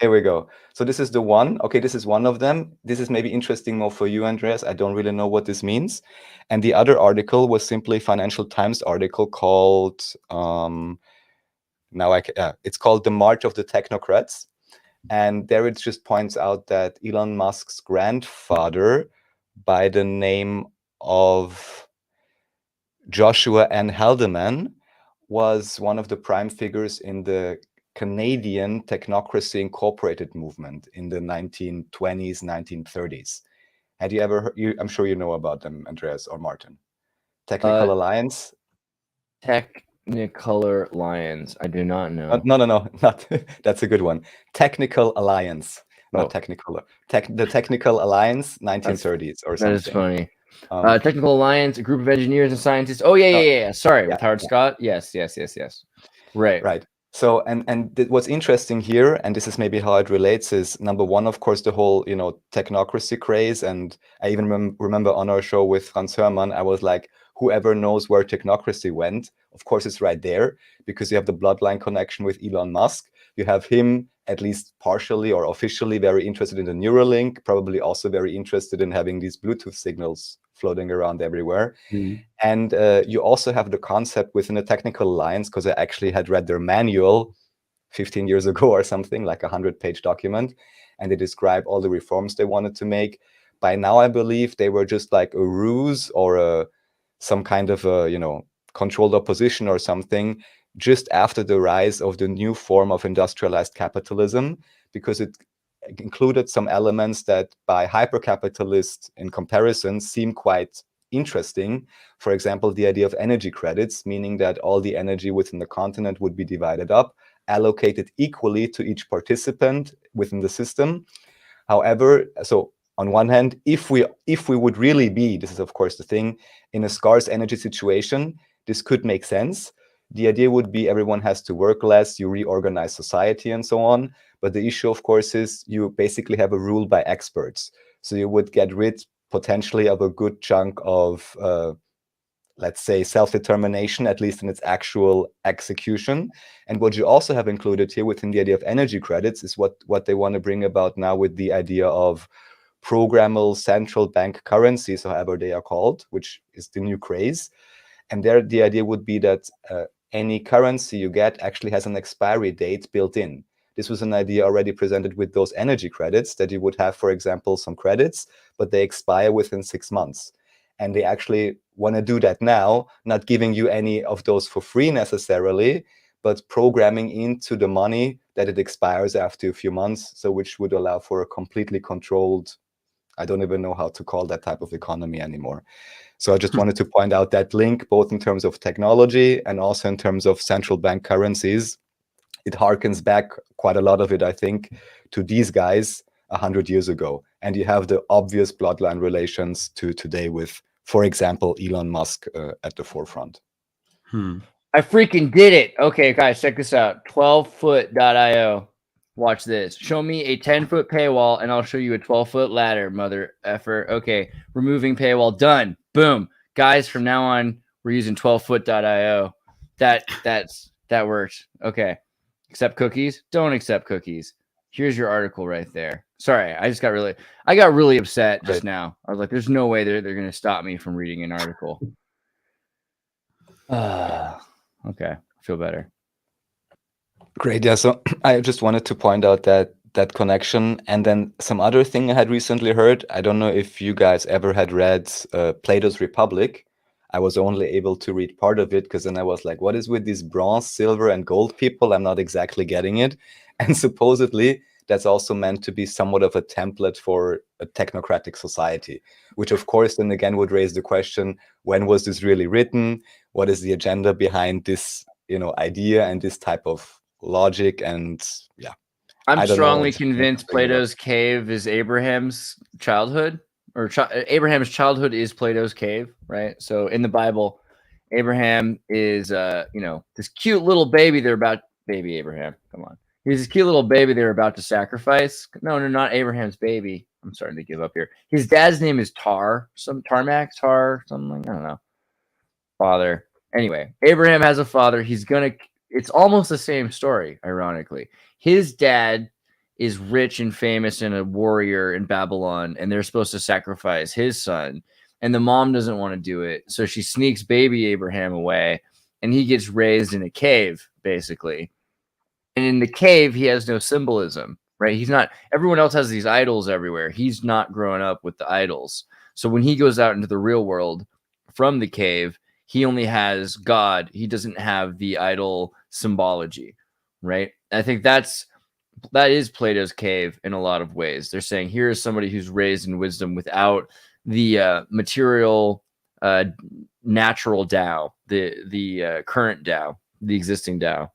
D: Here we go. So this is the one. Okay, this is one of them. This is maybe interesting more for you, Andreas. I don't really know what this means. And the other article was simply Financial Times article called it's called The March of the Technocrats. And there it just points out that Elon Musk's grandfather, by the name of Joshua N. Haldeman, was one of the prime figures in the Canadian Technocracy Incorporated movement in the 1920s, 1930s. Had you ever heard, I'm sure you know about them, Andreas or Martin. Technical Alliance?
C: Technicolor Lions. I do not know.
D: No, not that's a good one. Technical Alliance, not Technicolor. The Technical Alliance, 1930s or something.
C: That is funny. Technical Alliance, a group of engineers and scientists. Oh yeah. Sorry, with Howard Scott. Yes. Right.
D: So and what's interesting here, and this is maybe how it relates, is number one, of course, the whole technocracy craze. And I even remember on our show with Franz Hermann, I was like, whoever knows where technocracy went, of course, it's right there, because you have the bloodline connection with Elon Musk. You have him, at least partially or officially, very interested in the Neuralink, probably also very interested in having these Bluetooth signals floating around everywhere. And you also have the concept within the Technical Alliance, because I actually had read their manual 15 years ago or something, like a 100-page document, and they describe all the reforms they wanted to make. By now, I believe they were just like a ruse or some kind of controlled opposition or something, just after the rise of the new form of industrialized capitalism, because it included some elements that by hypercapitalists in comparison seem quite interesting. For example, the idea of energy credits, meaning that all the energy within the continent would be divided up, allocated equally to each participant within the system. However, so on one hand, if we would really be, this is of course the thing, in a scarce energy situation, this could make sense. The idea would be everyone has to work less, you reorganize society and so on. But the issue, of course, is you basically have a rule by experts. So you would get rid potentially of a good chunk of, let's say, self-determination, at least in its actual execution. And what you also have included here within the idea of energy credits is what they want to bring about now with the idea of programmable central bank currencies, however they are called, which is the new craze. And there the idea would be that any currency you get actually has an expiry date built in. This was an idea already presented with those energy credits, that you would have, for example, some credits, but they expire within 6 months. And they actually want to do that now, not giving you any of those for free necessarily, but programming into the money that it expires after a few months, so which would allow for a completely controlled, I don't even know how to call that type of economy anymore. So I just wanted to point out that link, both in terms of technology and also in terms of central bank currencies. It harkens back quite a lot of it, I think, to these guys 100 years ago. And you have the obvious bloodline relations to today with, for example, Elon Musk at the forefront.
C: I freaking did it. Okay, guys, check this out. 12foot.io. Watch this. Show me a 10-foot paywall, and I'll show you a 12-foot ladder, mother effer. Okay, removing paywall. Done. Boom. Guys, from now on, we're using 12foot.io. That works. Okay. Accept cookies? Don't accept cookies. Here's your article right there. Sorry, I got really upset just now. I was like, there's no way they're going to stop me from reading an article. Okay, I feel better.
D: Great. Yeah, so I just wanted to point out that connection. And then some other thing I had recently heard, I don't know if you guys ever had read Plato's Republic. I was only able to read part of it because then I was like, what is with these bronze, silver, and gold people? I'm not exactly getting it. And supposedly that's also meant to be somewhat of a template for a technocratic society, which of course then again would raise the question, when was this really written? What is the agenda behind this, idea and this type of logic? And yeah,
C: I'm
D: I don't know.
C: strongly convinced Plato's cave is Abraham's childhood, or Abraham's childhood is Plato's cave, right? So in the Bible, Abraham is, this cute little baby. Baby Abraham. Come on, he's this cute little baby they're about to sacrifice. No, not Abraham's baby. I'm starting to give up here. His dad's name is something. I don't know. Father. Anyway, Abraham has a father. It's almost the same story, ironically. His dad is rich and famous and a warrior in Babylon, and they're supposed to sacrifice his son. And the mom doesn't want to do it. So she sneaks baby Abraham away, and he gets raised in a cave, basically. And in the cave, he has no symbolism, right? Everyone else has these idols everywhere. He's not growing up with the idols. So when he goes out into the real world from the cave, he only has God. He doesn't have the idol symbology, right? I think that is Plato's cave in a lot of ways. They're saying here is somebody who's raised in wisdom without the material, natural Tao, the current Tao, the existing Tao,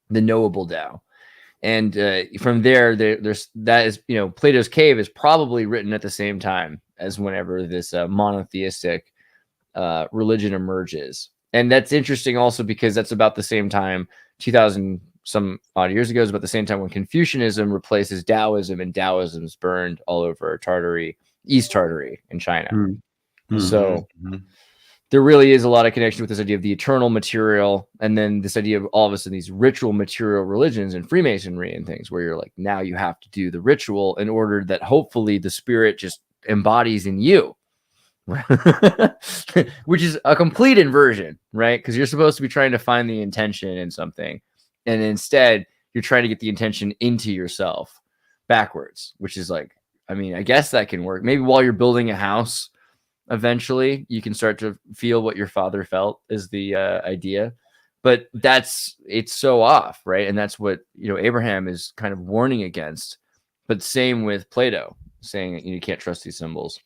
C: the knowable Tao. And from there, Plato's cave is probably written at the same time as whenever this monotheistic religion emerges. And that's interesting also because that's about the same time, 2000 some odd years ago, is about the same time when Confucianism replaces Taoism, and Taoism is burned all over East Tartary in China. Mm-hmm. So there really is a lot of connection with this idea of the eternal material, and then this idea of all of a sudden these ritual material religions and Freemasonry and things where you're like, now you have to do the ritual in order that hopefully the spirit just embodies in you. Which is a complete inversion, right? Because you're supposed to be trying to find the intention in something, and instead you're trying to get the intention into yourself backwards, which is like, I mean, I guess that can work. Maybe while you're building a house, eventually you can start to feel what your father felt is the idea, but it's so off, right? And that's what Abraham is kind of warning against. But same with Plato, saying you can't trust these symbols.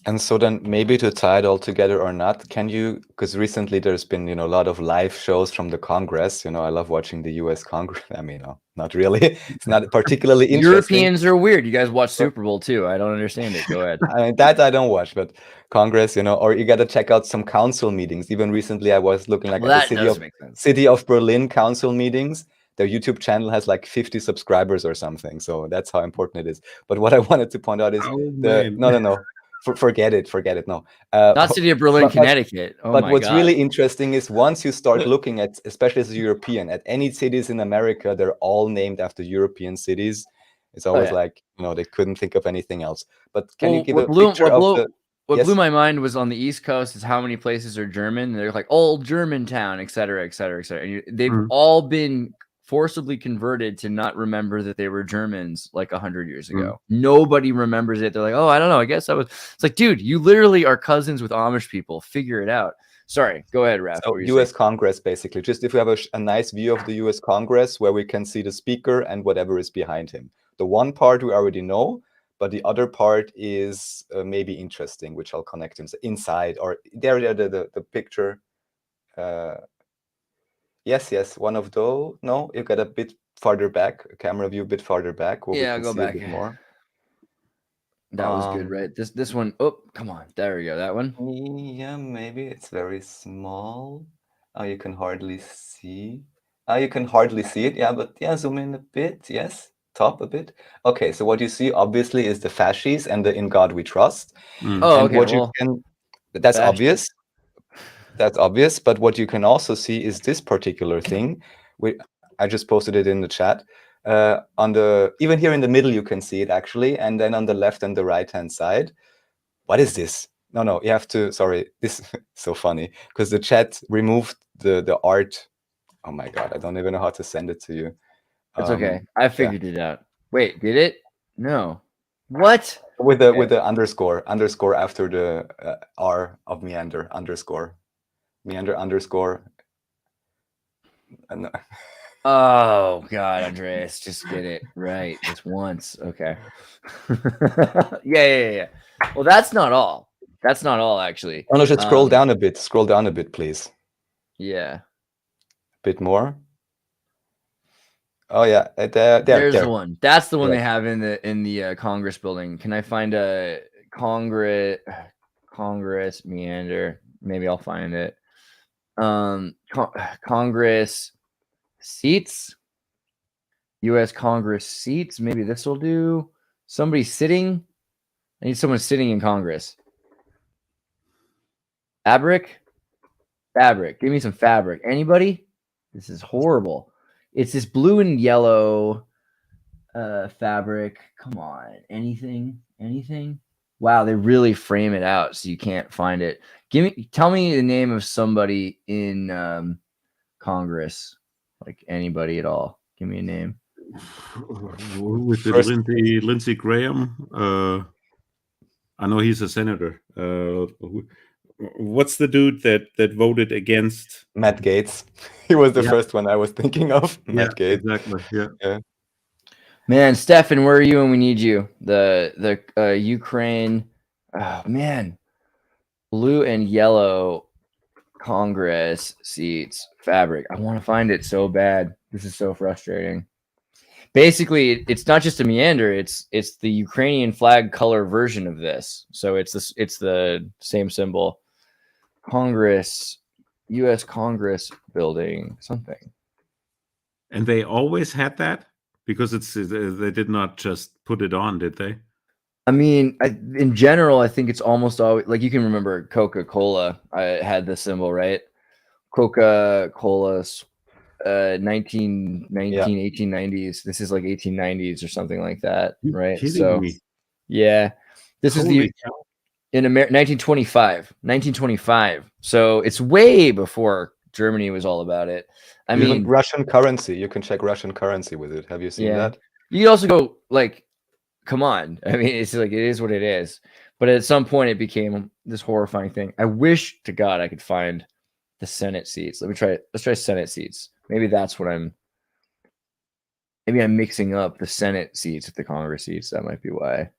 D: And so then maybe to tie it all together or not, because recently there's been, a lot of live shows from the Congress. I love watching the US Congress. I mean, not really. It's not particularly interesting.
C: Europeans are weird. You guys watch Super Bowl too. I don't understand it. Go ahead.
D: I mean, that I don't watch, but Congress, or you got to check out some council meetings. Even recently I was looking at the city of Berlin council meetings. Their YouTube channel has like 50 subscribers or something. So that's how important it is. But what I wanted to point out is no. Forget it. No,
C: not city of Berlin, Connecticut.
D: But what's really interesting is once you start looking at, especially as a European, at any cities in America, they're all named after European cities. It's always like, they couldn't think of anything else. But can you give a picture of the...
C: What blew my mind was on the East Coast is how many places are German. They're like old Germantown, et cetera, et cetera, et cetera. And they've all been forcibly converted to not remember that they were Germans like 100 years ago. Nobody remembers it. They're like, oh, I don't know. I guess I was. It's like, dude, you literally are cousins with Amish people. Figure it out. Sorry, go ahead, Raph.
D: So U.S. Congress, basically, just if we have a nice view of the U.S. Congress where we can see the speaker and whatever is behind him. The one part we already know, but the other part is maybe interesting, which I'll connect inside or there. The picture. Yes, one of those. No, you got a bit farther back, a camera view a bit farther back.
C: Yeah, go back. A bit more. That was good, right? This one. Oh, come on. There we go. That one.
D: Yeah, maybe it's very small. Oh, you can hardly see. You can hardly see it. Yeah, but zoom in a bit. Yes, top a bit. Okay, so what you see obviously is the fasces and the "In God We Trust."
C: Oh, okay.
D: That's obvious. That's obvious, but what you can also see is this particular thing. I just posted it in the chat. Even here in the middle, you can see it actually, and then on the left and the right-hand side. What is this? No, you have to. Sorry, this is so funny because the chat removed the art. Oh my god, I don't even know how to send it to you.
C: It's okay. I figured it out. Wait, did it? No. What?
D: with the underscore after the R of meander, underscore meander underscore. And,
C: Oh God, Andreas, just get it right this once. Okay. Yeah. Well, that's not all. That's not all, actually.
D: oh no, just scroll down a bit. Scroll down a bit, please.
C: Yeah.
D: Bit more. Oh yeah,
C: There's
D: there.
C: the one. That's the one
D: Right.
C: they have in the Congress building. Can I find a Congress meander? Maybe I'll find it. Congress seats. U.S. Congress seats. Maybe this will do. Somebody sitting. I need someone sitting in Congress. Fabric. Give me some fabric. Anybody? This is horrible. It's this blue and yellow fabric. Come on. Anything? Wow, they really frame it out so you can't find it. Tell me the name of somebody in Congress. Like anybody at all. Give me a name.
E: With the Lindsey Graham. I know he's a senator. What's the dude that voted against
D: Matt Gaetz? He was the first one I was thinking of. Matt Gaetz.
E: Exactly. Yeah.
C: Man, Stefan, where are you when we need you? The Ukraine. Oh man, blue and yellow Congress seats fabric. I want to find it so bad. This is so frustrating. Basically, it's not just a meander. It's the Ukrainian flag color version of this. So it's the same symbol. Congress, U.S. Congress building, something.
E: And they always had that because they did not just put it on, did they?
C: I mean, in general, I think it's almost always like you can remember Coca-Cola. I had this symbol, right? Coca-Cola, 1890s. This is like 1890s or something like that, right? So, yeah, this is in 1925. So it's way before Germany was all about it. I mean,
D: Russian currency. You can check Russian currency with it. Have you seen that?
C: You also go like, come on. I mean, it's like it is what it is. But at some point, it became this horrifying thing. I wish to God I could find the Senate seats. Let's try Senate seats. Maybe that's what Maybe I'm mixing up the Senate seats with the Congress seats. That might be why.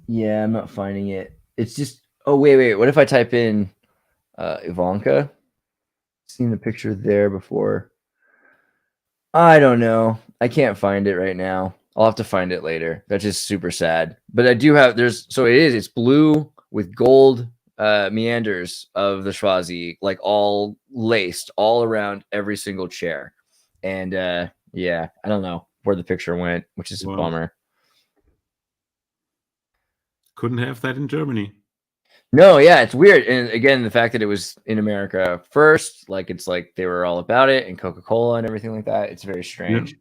C: Yeah, I'm not finding it. It's just, oh, wait. What if I type in Ivanka? Seen the picture there before. I don't know. I can't find it right now. I'll have to find it later. That's just super sad. But I do have, it's blue with gold meanders of the Schwazi, like all laced all around every single chair. And yeah, I don't know where the picture went, which is a bummer.
E: Couldn't have that in Germany.
C: No, yeah, it's weird. And again, the fact that it was in America first, like it's like they were all about it and Coca-Cola and everything like that. It's very strange.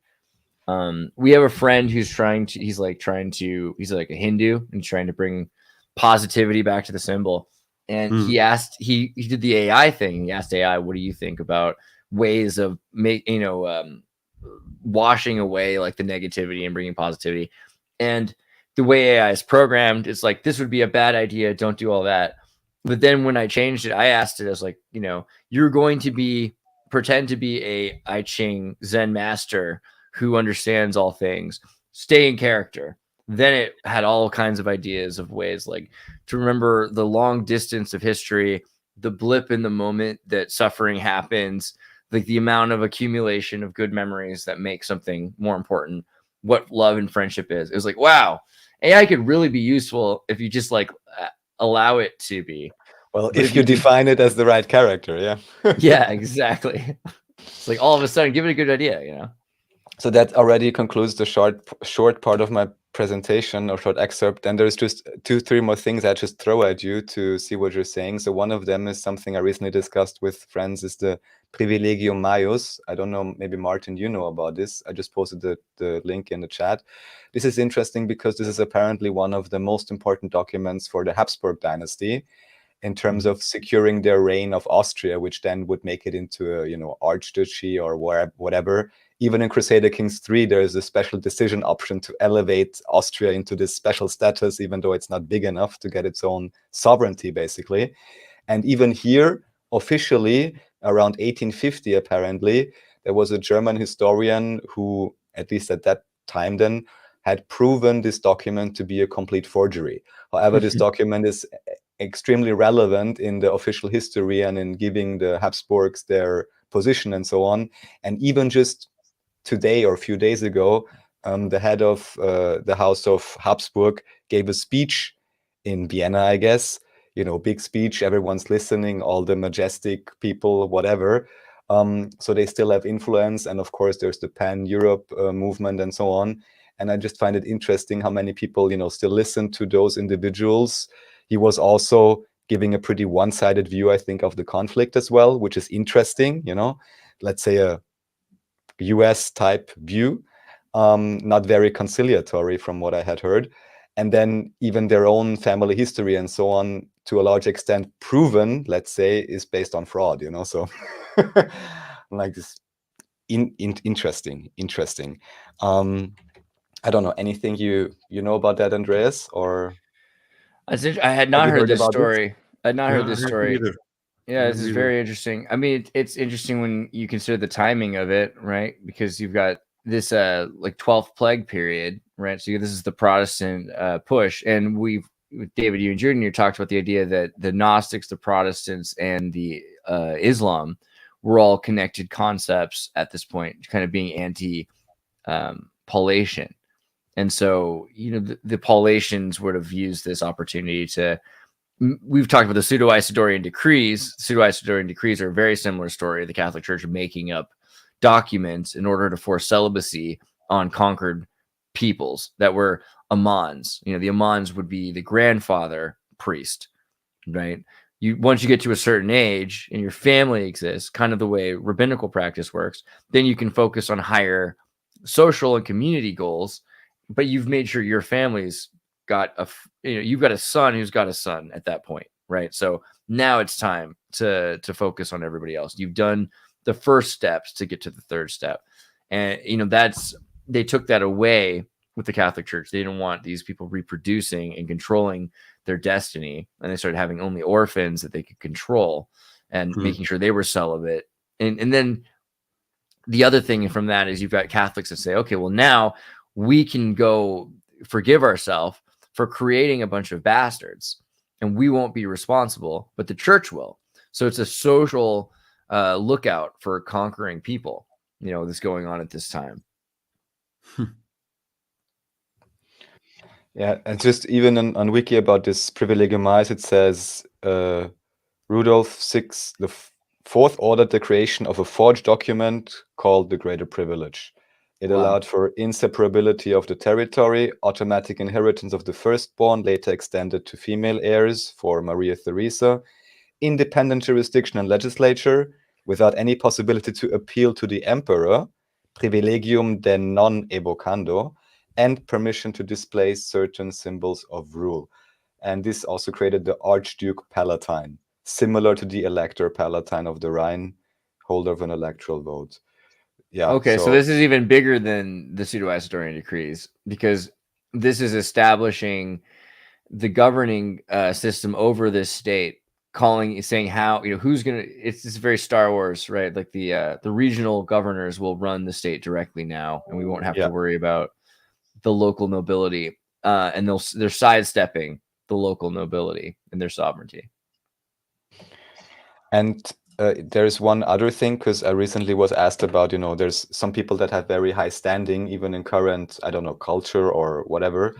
C: Yeah. We have a friend who's he's like a Hindu and trying to bring positivity back to the symbol. And he did the AI thing. He asked AI, what do you think about ways of washing away like the negativity and bringing positivity? And the way AI is programmed, it's like, this would be a bad idea. Don't do all that. But then when I changed it, I asked it, I was like, you're going to pretend to be a I Ching Zen master who understands all things. Stay in character. Then it had all kinds of ideas of ways like to remember the long distance of history, the blip in the moment that suffering happens, like the amount of accumulation of good memories that make something more important, what love and friendship is. It was like, wow, AI could really be useful if you just like allow it to be.
D: Well, if you define it as the right character, yeah.
C: Yeah, exactly. It's like all of a sudden, give it a good idea,
D: So that already concludes the short part of my presentation or short excerpt. And there's just 2-3 more things I just throw at you to see what you're saying. So one of them is something I recently discussed with friends, is the Privilegium Maius. I don't know, maybe Martin, you know about this. I just posted the link in the chat. This is interesting because this is apparently one of the most important documents for the Habsburg dynasty. in terms of securing their reign of Austria, which then would make it into a, archduchy or whatever. Even in Crusader Kings 3, there is a special decision option to elevate Austria into this special status, even though it's not big enough to get its own sovereignty, basically. And even here, officially, around 1850, apparently, there was a German historian who, at least at that time then, had proven this document to be a complete forgery. However, this document is extremely relevant in the official history and in giving the Habsburgs their position and so on. And even just today or a few days ago, the head of the House of Habsburg gave a speech in Vienna, I guess, big speech, everyone's listening, all the majestic people, whatever. So they still have influence. And of course, there's the Pan-Europe movement and so on. And I just find it interesting how many people, still listen to those individuals. He was also giving a pretty one-sided view, I think, of the conflict as well, which is interesting, let's say a US type view, not very conciliatory from what I had heard. And then even their own family history and so on, to a large extent proven, let's say, is based on fraud, so like this interesting. I don't know, anything you know about that, Andreas, or
C: I had not heard this
D: about
C: story. I had not heard this
E: I haven't
C: story.
E: either.
C: Yeah, this is very interesting. I mean, it's interesting when you consider the timing of it, right? Because you've got this like 12th plague period, right? So this is the Protestant push, and with David, you and Jordan, talked about the idea that the Gnostics, the Protestants, and the Islam were all connected concepts at this point, kind of being anti-Paulatian. And so, the Paulatians would have used this opportunity to. We've talked about the pseudo-Isidorian decrees. Pseudo-Isidorian decrees are a very similar story of the Catholic Church making up documents in order to force celibacy on conquered peoples that were imams. The imams would be the grandfather priest, right? Once you get to a certain age and your family exists, kind of the way rabbinical practice works, then you can focus on higher social and community goals, but you've made sure your family's got you've got a son who's got a son at that point, right? So now it's time to focus on everybody else. You've done the first steps to get to the third step, and they took that away with the Catholic Church. They didn't want these people reproducing and controlling their destiny, and they started having only orphans that they could control and making sure they were celibate. And then the other thing from that is you've got Catholics that say, okay, well, now we can go forgive ourselves for creating a bunch of bastards, and we won't be responsible, but the church will. So it's a social lookout for conquering people, that's going on at this time.
D: Yeah, and just even on Wiki about this Privilegium Mais, it says Rudolf VI the Fourth ordered the creation of a forged document called the Greater Privilege. It allowed for inseparability of the territory, automatic inheritance of the firstborn, later extended to female heirs for Maria Theresa, independent jurisdiction and legislature, without any possibility to appeal to the emperor, privilegium de non evocando, and permission to display certain symbols of rule. And this also created the Archduke Palatine, similar to the Elector Palatine of the Rhine, holder of an electoral vote. Yeah.
C: Okay, so this is even bigger than the pseudo-Isidorian decrees, because this is establishing the governing system over this state, saying how, who's gonna. It's very Star Wars, right? Like the regional governors will run the state directly now, and we won't have to worry about the local nobility, and they're sidestepping the local nobility and their sovereignty.
D: And there's one other thing, because I recently was asked about, there's some people that have very high standing, even in current, I don't know, culture or whatever.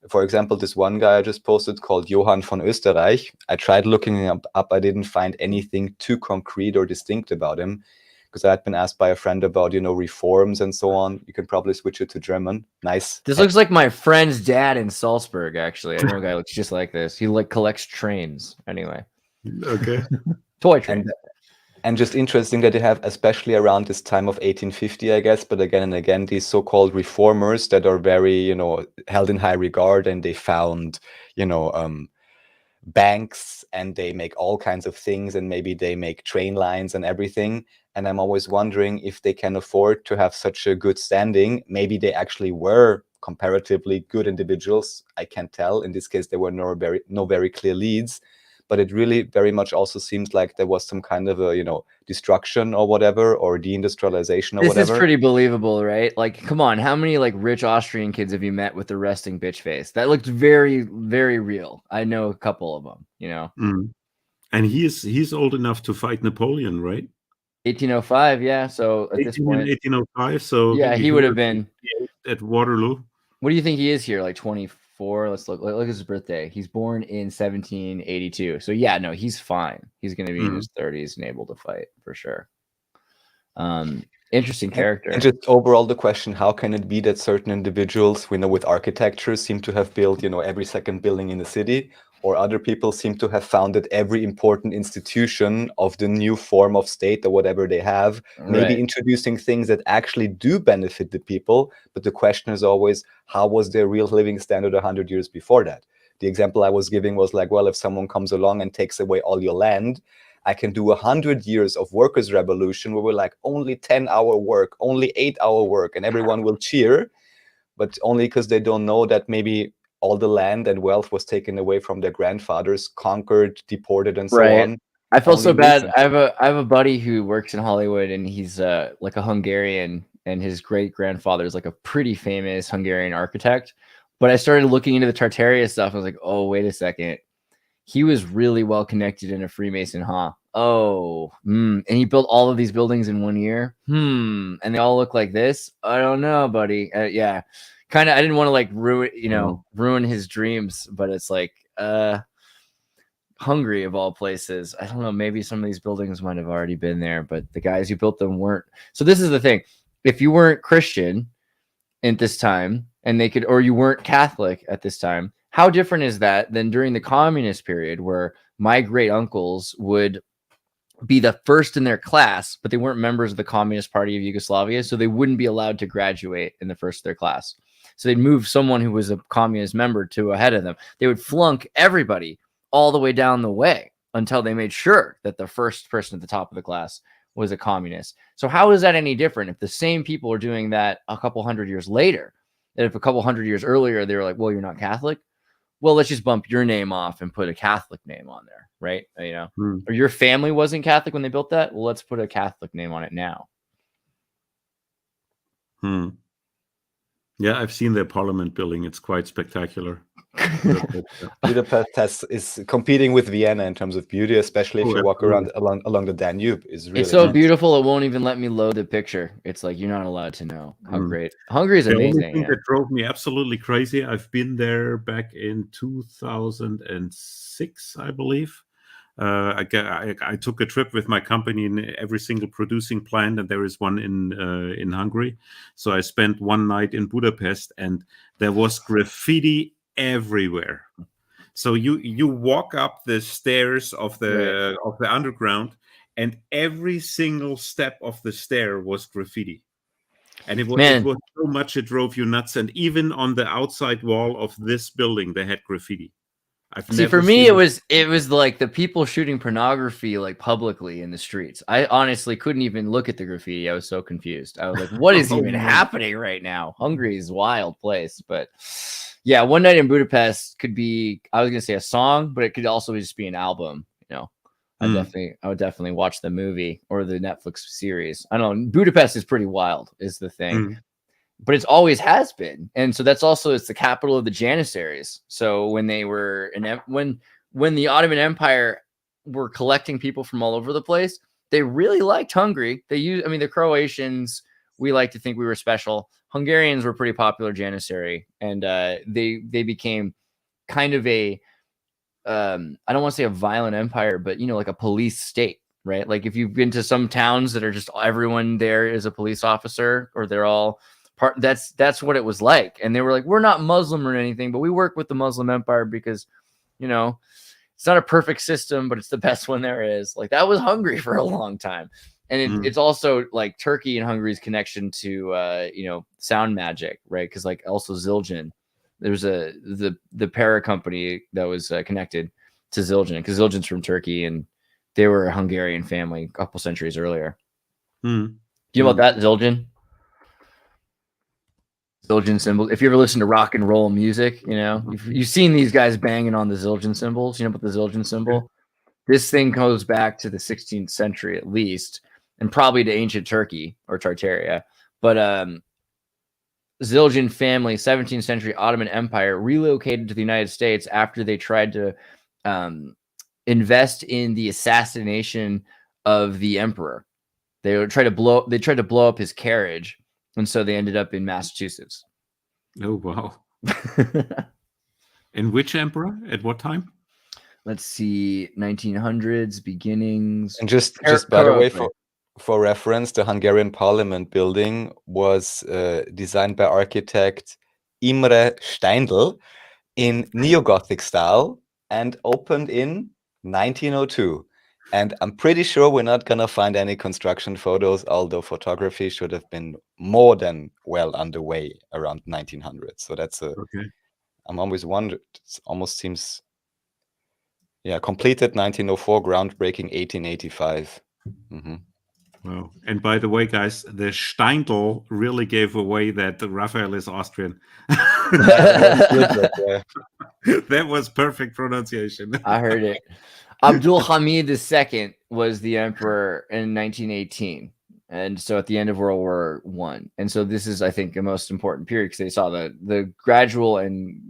D: For example, this one guy I just posted called Johann von Österreich. I tried looking him up. I didn't find anything too concrete or distinct about him, because I had been asked by a friend about, reforms and so on. You can probably switch it to German. Nice.
C: This looks like my friend's dad in Salzburg, actually. I know a guy looks just like this. He collects trains. Anyway.
E: Okay.
C: Toy trains.
D: And just interesting that they have, especially around this time of 1850, I guess, but again and again, these so-called reformers that are very, held in high regard, and they found, banks and they make all kinds of things, and maybe they make train lines and everything. And I'm always wondering if they can afford to have such a good standing. Maybe they actually were comparatively good individuals. I can't tell. In this case, there were no very clear leads. But it really very much also seems like there was some kind of a, destruction or whatever, or deindustrialization or
C: This
D: whatever.
C: is pretty believable, right? Like, come on, how many like rich Austrian kids have you met with the resting bitch face? That looked very, very real. I know a couple of them,
E: And he's old enough to fight Napoleon, right?
C: 1805, yeah. So at this point,
E: 1805. So
C: yeah, he would have been
E: at Waterloo.
C: What do you think he is here? Like 24? Let's look at his birthday. He's born in 1782. So yeah, no, he's fine. He's going to be in his 30s and able to fight for sure. Interesting character.
D: And just overall the question, how can it be that certain individuals we know with architecture seem to have built, every second building in the city, or other people seem to have founded every important institution of the new form of state or whatever they have, maybe introducing things that actually do benefit the people. But the question is always, how was their real living standard 100 years before that? The example I was giving was like, well, if someone comes along and takes away all your land, I can do 100 years of workers' revolution where we're like only 10-hour work, only 8-hour work, and everyone will cheer, but only because they don't know that maybe all the land and wealth was taken away from their grandfathers, conquered, deported, and so on.
C: I feel so bad. I have a buddy who works in Hollywood, and he's like a Hungarian, and his great grandfather is like a pretty famous Hungarian architect. But I started looking into the Tartaria stuff. I was like, oh, wait a second. He was really well connected in a Freemason, huh? And he built all of these buildings in 1 year. And they all look like this. I don't know, buddy. Yeah, kind of. I didn't want to like ruin his dreams, but it's like Hungary of all places. I don't know. Maybe some of these buildings might have already been there, but the guys who built them weren't. So this is the thing: if you weren't Christian at this time, and or you weren't Catholic at this time, how different is that than during the communist period, where my great uncles would be the first in their class, but they weren't members of the Communist Party of Yugoslavia, so they wouldn't be allowed to graduate in the first of their class. So they'd move someone who was a communist member to ahead of them. They would flunk everybody all the way down the way until they made sure that the first person at the top of the class was a communist. So how is that any different if the same people are doing that a couple hundred years later? And if a couple hundred years earlier, they were like, well, you're not Catholic? Well, let's just bump your name off and put a Catholic name on there, right? Or your family wasn't Catholic when they built that. Well, let's put a Catholic name on it now.
E: Yeah, I've seen their parliament building. It's quite spectacular.
D: Budapest is competing with Vienna in terms of beauty, especially if you walk around along the Danube. It's
C: so nice. Beautiful. It won't even let me load the picture. It's like you're not allowed to know how great. Hungary is amazing.
E: The only thing that drove me absolutely crazy. I've been there back in 2006, I believe. I took a trip with my company in every single producing plant, and there is one in Hungary. So I spent one night in Budapest, and there was graffiti everywhere. So you walk up the stairs of the underground, and every single step of the stair was graffiti. And it was so much it drove you nuts. And even on the outside wall of this building, they had graffiti.
C: For me, it was like the people shooting pornography like publicly in the streets. I honestly couldn't even look at the graffiti. I was so confused. I was like, what is even happening right now? Hungary is a wild place. But yeah, One Night in Budapest could be, I was going to say a song, but it could also just be an album. I would definitely watch the movie or the Netflix series. I don't know. Budapest is pretty wild is the thing. But it's always has been. And so that's also, it's the capital of the Janissaries. So when they were when the Ottoman Empire were collecting people from all over the place, they really liked Hungary. The Croatians, we like to think we were special. Hungarians were pretty popular Janissary, and they became kind of a I don't want to say a violent empire, but like a police state, right? Like if you've been to some towns that are just everyone there is a police officer, or they're all that's what it was like. And they were like, we're not Muslim or anything, but we work with the Muslim Empire because it's not a perfect system, but it's the best one there is. Like that was Hungary for a long time. And it's also like Turkey and Hungary's connection to sound magic, right? Because like also Zildjian, there's the para company that was connected to Zildjian, because Zildjian's from Turkey and they were a Hungarian family a couple centuries earlier.
E: Mm.
C: Do you know about that, Zildjian? Zildjian symbol. If you ever listen to rock and roll music, you know, you've seen these guys banging on the Zildjian symbols. You know about the Zildjian symbol? This thing goes back to the 16th century at least, and probably to ancient Turkey or Tartaria. But Zildjian family, 17th century Ottoman Empire, relocated to the United States after they tried to invest in the assassination of the emperor. They tried to blow up his carriage, and so they ended up in Massachusetts.
E: Oh, wow. And which emperor? At what time?
C: Let's see, 1900s beginnings.
D: And just by the way, for reference, the Hungarian Parliament building was designed by architect Imre Steindl in neo-Gothic style and opened in 1902. And I'm pretty sure we're not going to find any construction photos, although photography should have been more than well underway around 1900. So that's
E: okay.
D: I'm always wondered, it almost seems, yeah, completed 1904, groundbreaking 1885. Mm-hmm.
E: Wow. And by the way, guys, the Steindl really gave away that Raphael is Austrian. That was perfect pronunciation.
C: I heard it. Abdul Hamid II was the emperor in 1918. And so at the end of World War I. And so this is, I think, the most important period because they saw the gradual and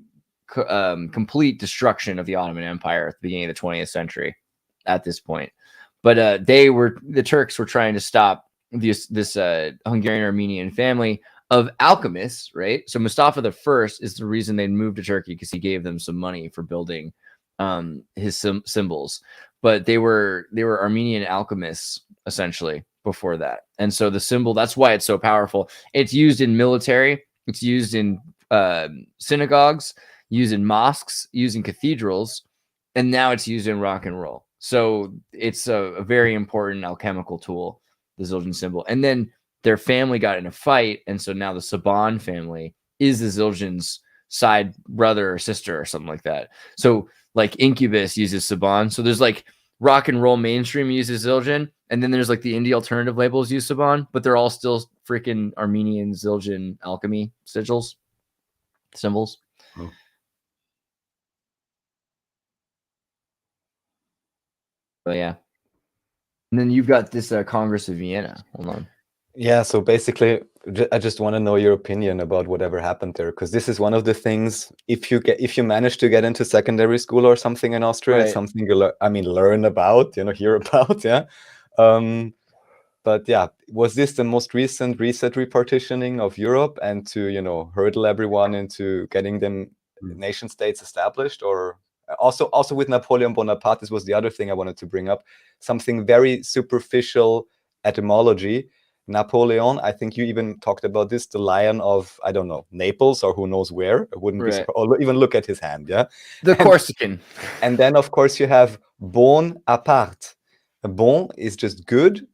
C: complete destruction of the Ottoman Empire at the beginning of the 20th century at this point. But the Turks were trying to stop this Hungarian Armenian family of alchemists, right? So Mustafa I is the reason they moved to Turkey because he gave them some money for building his symbols. But they were Armenian alchemists essentially before that. And so the symbol, that's why it's so powerful. It's used in military, it's used in synagogues, used in mosques, used in cathedrals, and now it's used in rock and roll. So it's a very important alchemical tool, the Zildjian symbol. And then their family got in a fight, and so now the Saban family is the Zildjian's side brother or sister or something like that. So like Incubus uses Saban. So there's like rock and roll mainstream uses Zildjian, and then there's like the indie alternative labels use Saban, but they're all still freaking Armenian Zildjian alchemy symbols.
E: Oh.
C: But yeah. And then you've got this Congress of Vienna. Hold on.
D: Yeah, so basically, I just want to know your opinion about whatever happened there, because this is one of the things. If you manage to get into secondary school or something in Austria,
C: Right.
D: it's something you learn about, hear about, yeah. But yeah, was this the most recent reset repartitioning of Europe and to hurdle everyone into getting them nation states established, or also with Napoleon Bonaparte? This was the other thing I wanted to bring up. Something very superficial etymology. Napoleon, I think you even talked about this, the Lion of, I don't know, Naples or who knows where. I wouldn't be surprised, or even look at his hand, yeah?
C: The Corsican.
D: And then, of course, you have Bonaparte. Bon is just good,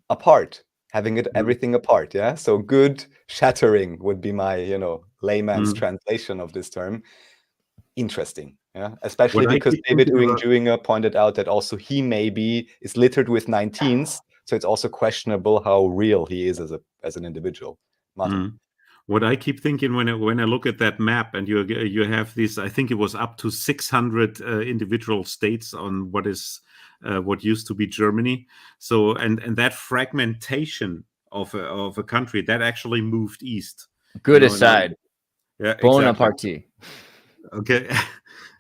D: apart, having everything apart, yeah? So good shattering would be my, layman's translation of this term. Interesting, yeah? Especially because David Uing-Juinger pointed out that also he maybe is littered with 19s, so it's also questionable how real he is as an individual. Martin.
E: What I keep thinking when I look at that map, and you have this, I think it was up to 600 individual states on what used to be Germany. So and that fragmentation of a country that actually moved east.
C: Good aside.
E: Yeah,
C: Bonaparte.
E: Exactly. Okay.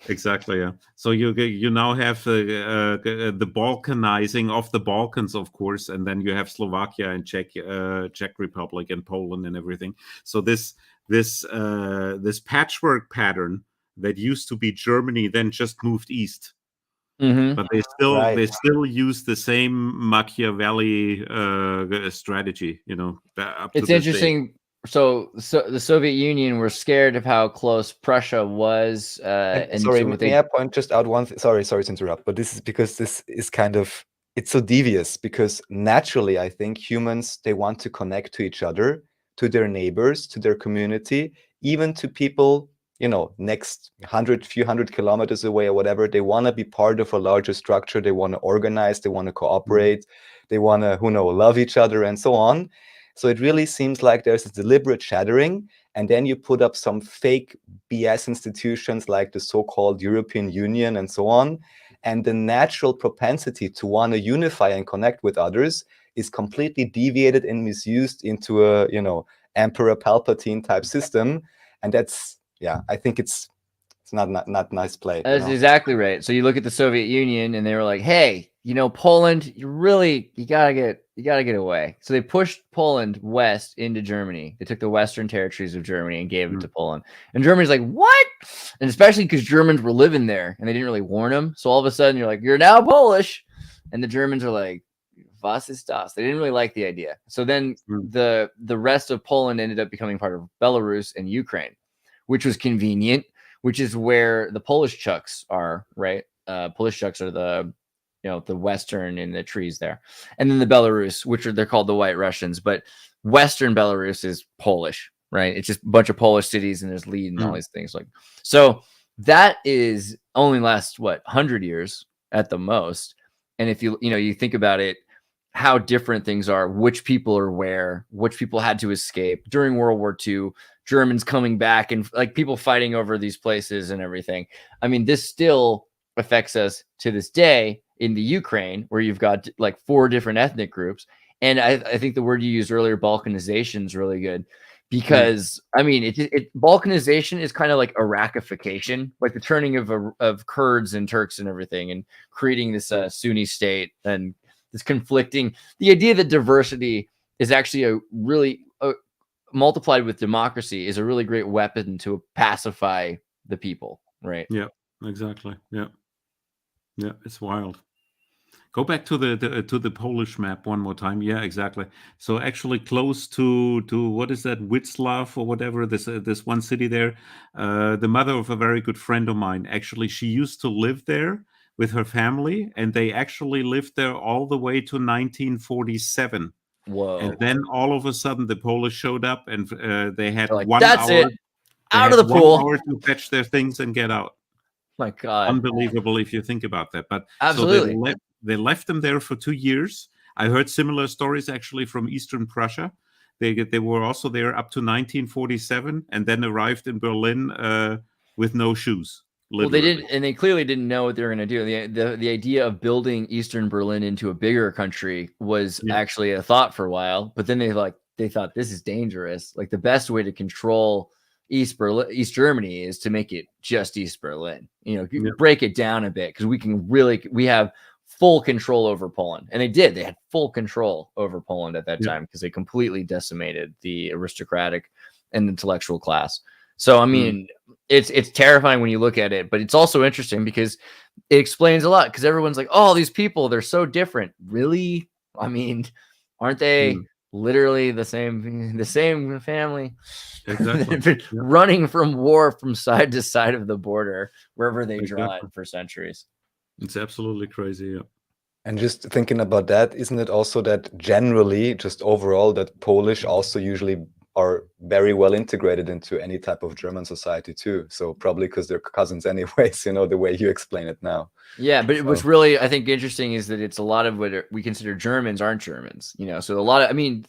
E: Exactly. Yeah. So you now have the Balkanizing of the Balkans, of course, and then you have Slovakia and Czech Republic and Poland and everything. So this patchwork pattern that used to be Germany then just moved east.
C: Mm-hmm.
E: But they still use the same Machiavelli strategy.
C: It's interesting. So the Soviet Union were scared of how close Prussia was.
D: And sorry, may I point just out one thing? Sorry to interrupt, but this is because this is it's so devious, because naturally, I think humans, they want to connect to each other, to their neighbors, to their community, even to people, next few hundred kilometers away or whatever. They want to be part of a larger structure. They want to organize. They want to cooperate. They want to, love each other and so on. So it really seems like there's a deliberate shattering. And then you put up some fake BS institutions like the so-called European Union and so on. And the natural propensity to want to unify and connect with others is completely deviated and misused into a, Emperor Palpatine type system. And that's, I think it's not nice play.
C: That's exactly right. So you look at the Soviet Union and they were like, hey, Poland, you gotta get away. So they pushed Poland west into Germany. They took the western territories of Germany and gave it to Poland. And Germany's like, what? And especially because Germans were living there and they didn't really warn them. So all of a sudden you're like, you're now Polish. And the Germans are like, was ist das? They didn't really like the idea. So then the rest of Poland ended up becoming part of Belarus and Ukraine, which was convenient, which is where the Polish Chucks are, right? Polish Chucks are the western in the trees there. And then the Belarus, they're called the White Russians, but Western Belarus is Polish, right? It's just a bunch of Polish cities and there's lead and all these things. So that is only lasts 100 years at the most. And if you think about it, how different things are, which people are where, which people had to escape during World War II, Germans coming back and people fighting over these places and everything. I mean, this still affects us to this day in the Ukraine, where you've got 4 different ethnic groups. And I think the word you used earlier, balkanization, is really good because I mean, balkanization is kind of like Iraqification, like the turning of Kurds and Turks and everything and creating this Sunni state and this conflicting. The idea that diversity is actually a really multiplied with democracy is a really great weapon to pacify the people, right?
E: Yeah, exactly. Yeah, it's wild. Go back to the Polish map one more time. Yeah, exactly. So actually close to what is that, Witslaw or whatever, this one city there. The mother of a very good friend of mine, actually, she used to live there with her family, and they actually lived there all the way to 1947.
C: Whoa.
E: And then all of a sudden the Polish showed up and they had
C: Like,
E: 1
C: that's
E: hour.
C: it. Out of the pool.
E: 1 hour to fetch their things and get out.
C: My God.
E: Unbelievable if you think about that. But
C: absolutely.
E: So they left them there for 2 years. I heard similar stories actually from Eastern Prussia. They were also there up to 1947 and then arrived in Berlin with no shoes. Literally.
C: Well, they did, and they clearly didn't know what they were going to do. The idea of building Eastern Berlin into a bigger country was actually a thought for a while, but then they thought this is dangerous. Like the best way to control East Germany is to make it just East Berlin. Break it down a bit because we have full control over Poland, and they did. They had full control over Poland at that time because they completely decimated the aristocratic and intellectual class. So I mean. It's terrifying when you look at it, but it's also interesting because it explains a lot because everyone's like, oh, these people, they're so different. Really? I mean, aren't they literally the same family? Exactly. They've been running from war from side to side of the border, wherever they draw it for centuries.
E: It's absolutely crazy. Yeah.
D: And just thinking about that, isn't it also that generally, just overall, that Polish also usually are very well integrated into any type of German society too. So probably because they're cousins anyways, the way you explain it now.
C: Yeah, but what's really, I think, interesting is that it's a lot of what we consider Germans aren't Germans, so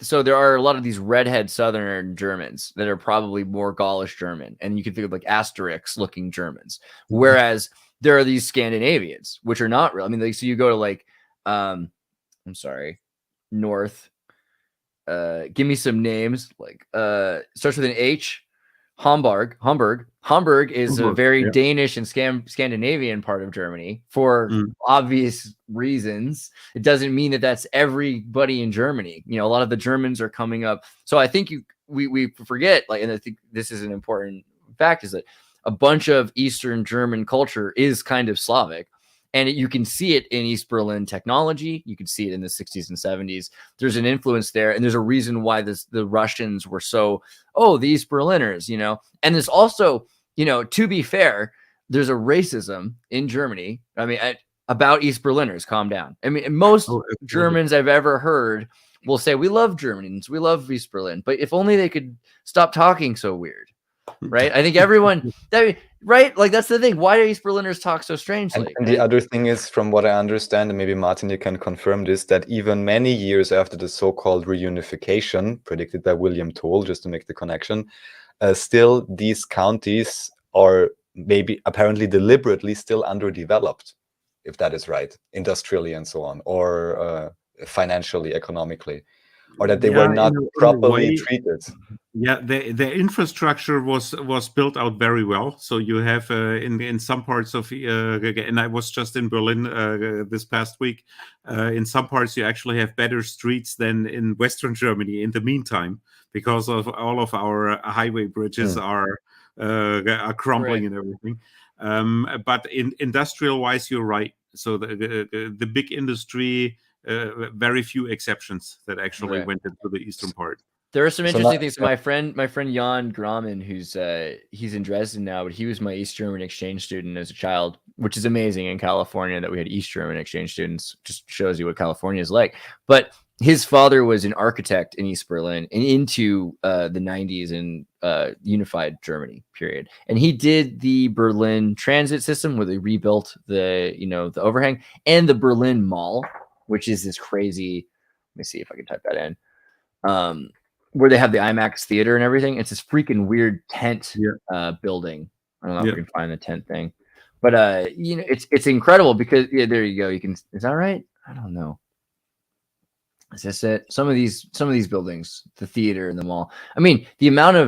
C: so there are a lot of these redhead Southern Germans that are probably more Gaulish German. And you can think of like Asterix looking Germans. Whereas there are these Scandinavians, which are not real. I mean, so you go to North, give me some names, starts with an H. Hamburg is a very Danish and Scandinavian part of Germany for obvious reasons. It doesn't mean that that's everybody in Germany. A lot of the Germans are coming up. So I think we forget, and I think this is an important fact, is that a bunch of Eastern German culture is kind of Slavic. And you can see it in East Berlin technology. You can see it in the 60s and 70s. There's an influence there. And there's a reason why the Russians were so, the East Berliners, And there's also, to be fair, there's a racism in Germany. I mean, about East Berliners, calm down. I mean, most Germans I've ever heard will say, we love Germans, we love East Berlin. But if only they could stop talking so weird. right? I think everyone right, like that's the thing. Why do East Berliners talk so strangely?
D: And the other thing is, from what I understand, and maybe Martin, you can confirm this, that even many years after the so-called reunification, predicted by William Toll, just to make the connection, still these counties are maybe apparently deliberately still underdeveloped, if that is right, industrially and so on, or financially, economically, or that they were not
E: in a
D: properly
E: way,
D: treated.
E: yeah, the infrastructure was built out very well. So you have in some parts of and I was just in Berlin this past week. In some parts, you actually have better streets than in Western Germany. In the meantime, because of all of our highway bridges are crumbling and everything. But in industrial wise, you're right. So the big industry. Very few exceptions that actually went into the eastern part.
C: There are some interesting things. My friend Jan Grauman, he's in Dresden now, but he was my East German exchange student as a child, which is amazing in California that we had East German exchange students. Just shows you what California is like. But his father was an architect in East Berlin and into the 90s in unified Germany period. And he did the Berlin transit system where they rebuilt the overhang, and the Berlin Mall, which is this crazy, let me see if I can type that in, where they have the IMAX theater and everything. It's this freaking weird tent building. I don't know if we can find the tent thing, but it's incredible because there you go. Is that right? I don't know. Is this it? Some of these buildings, the theater and the mall. I mean, the amount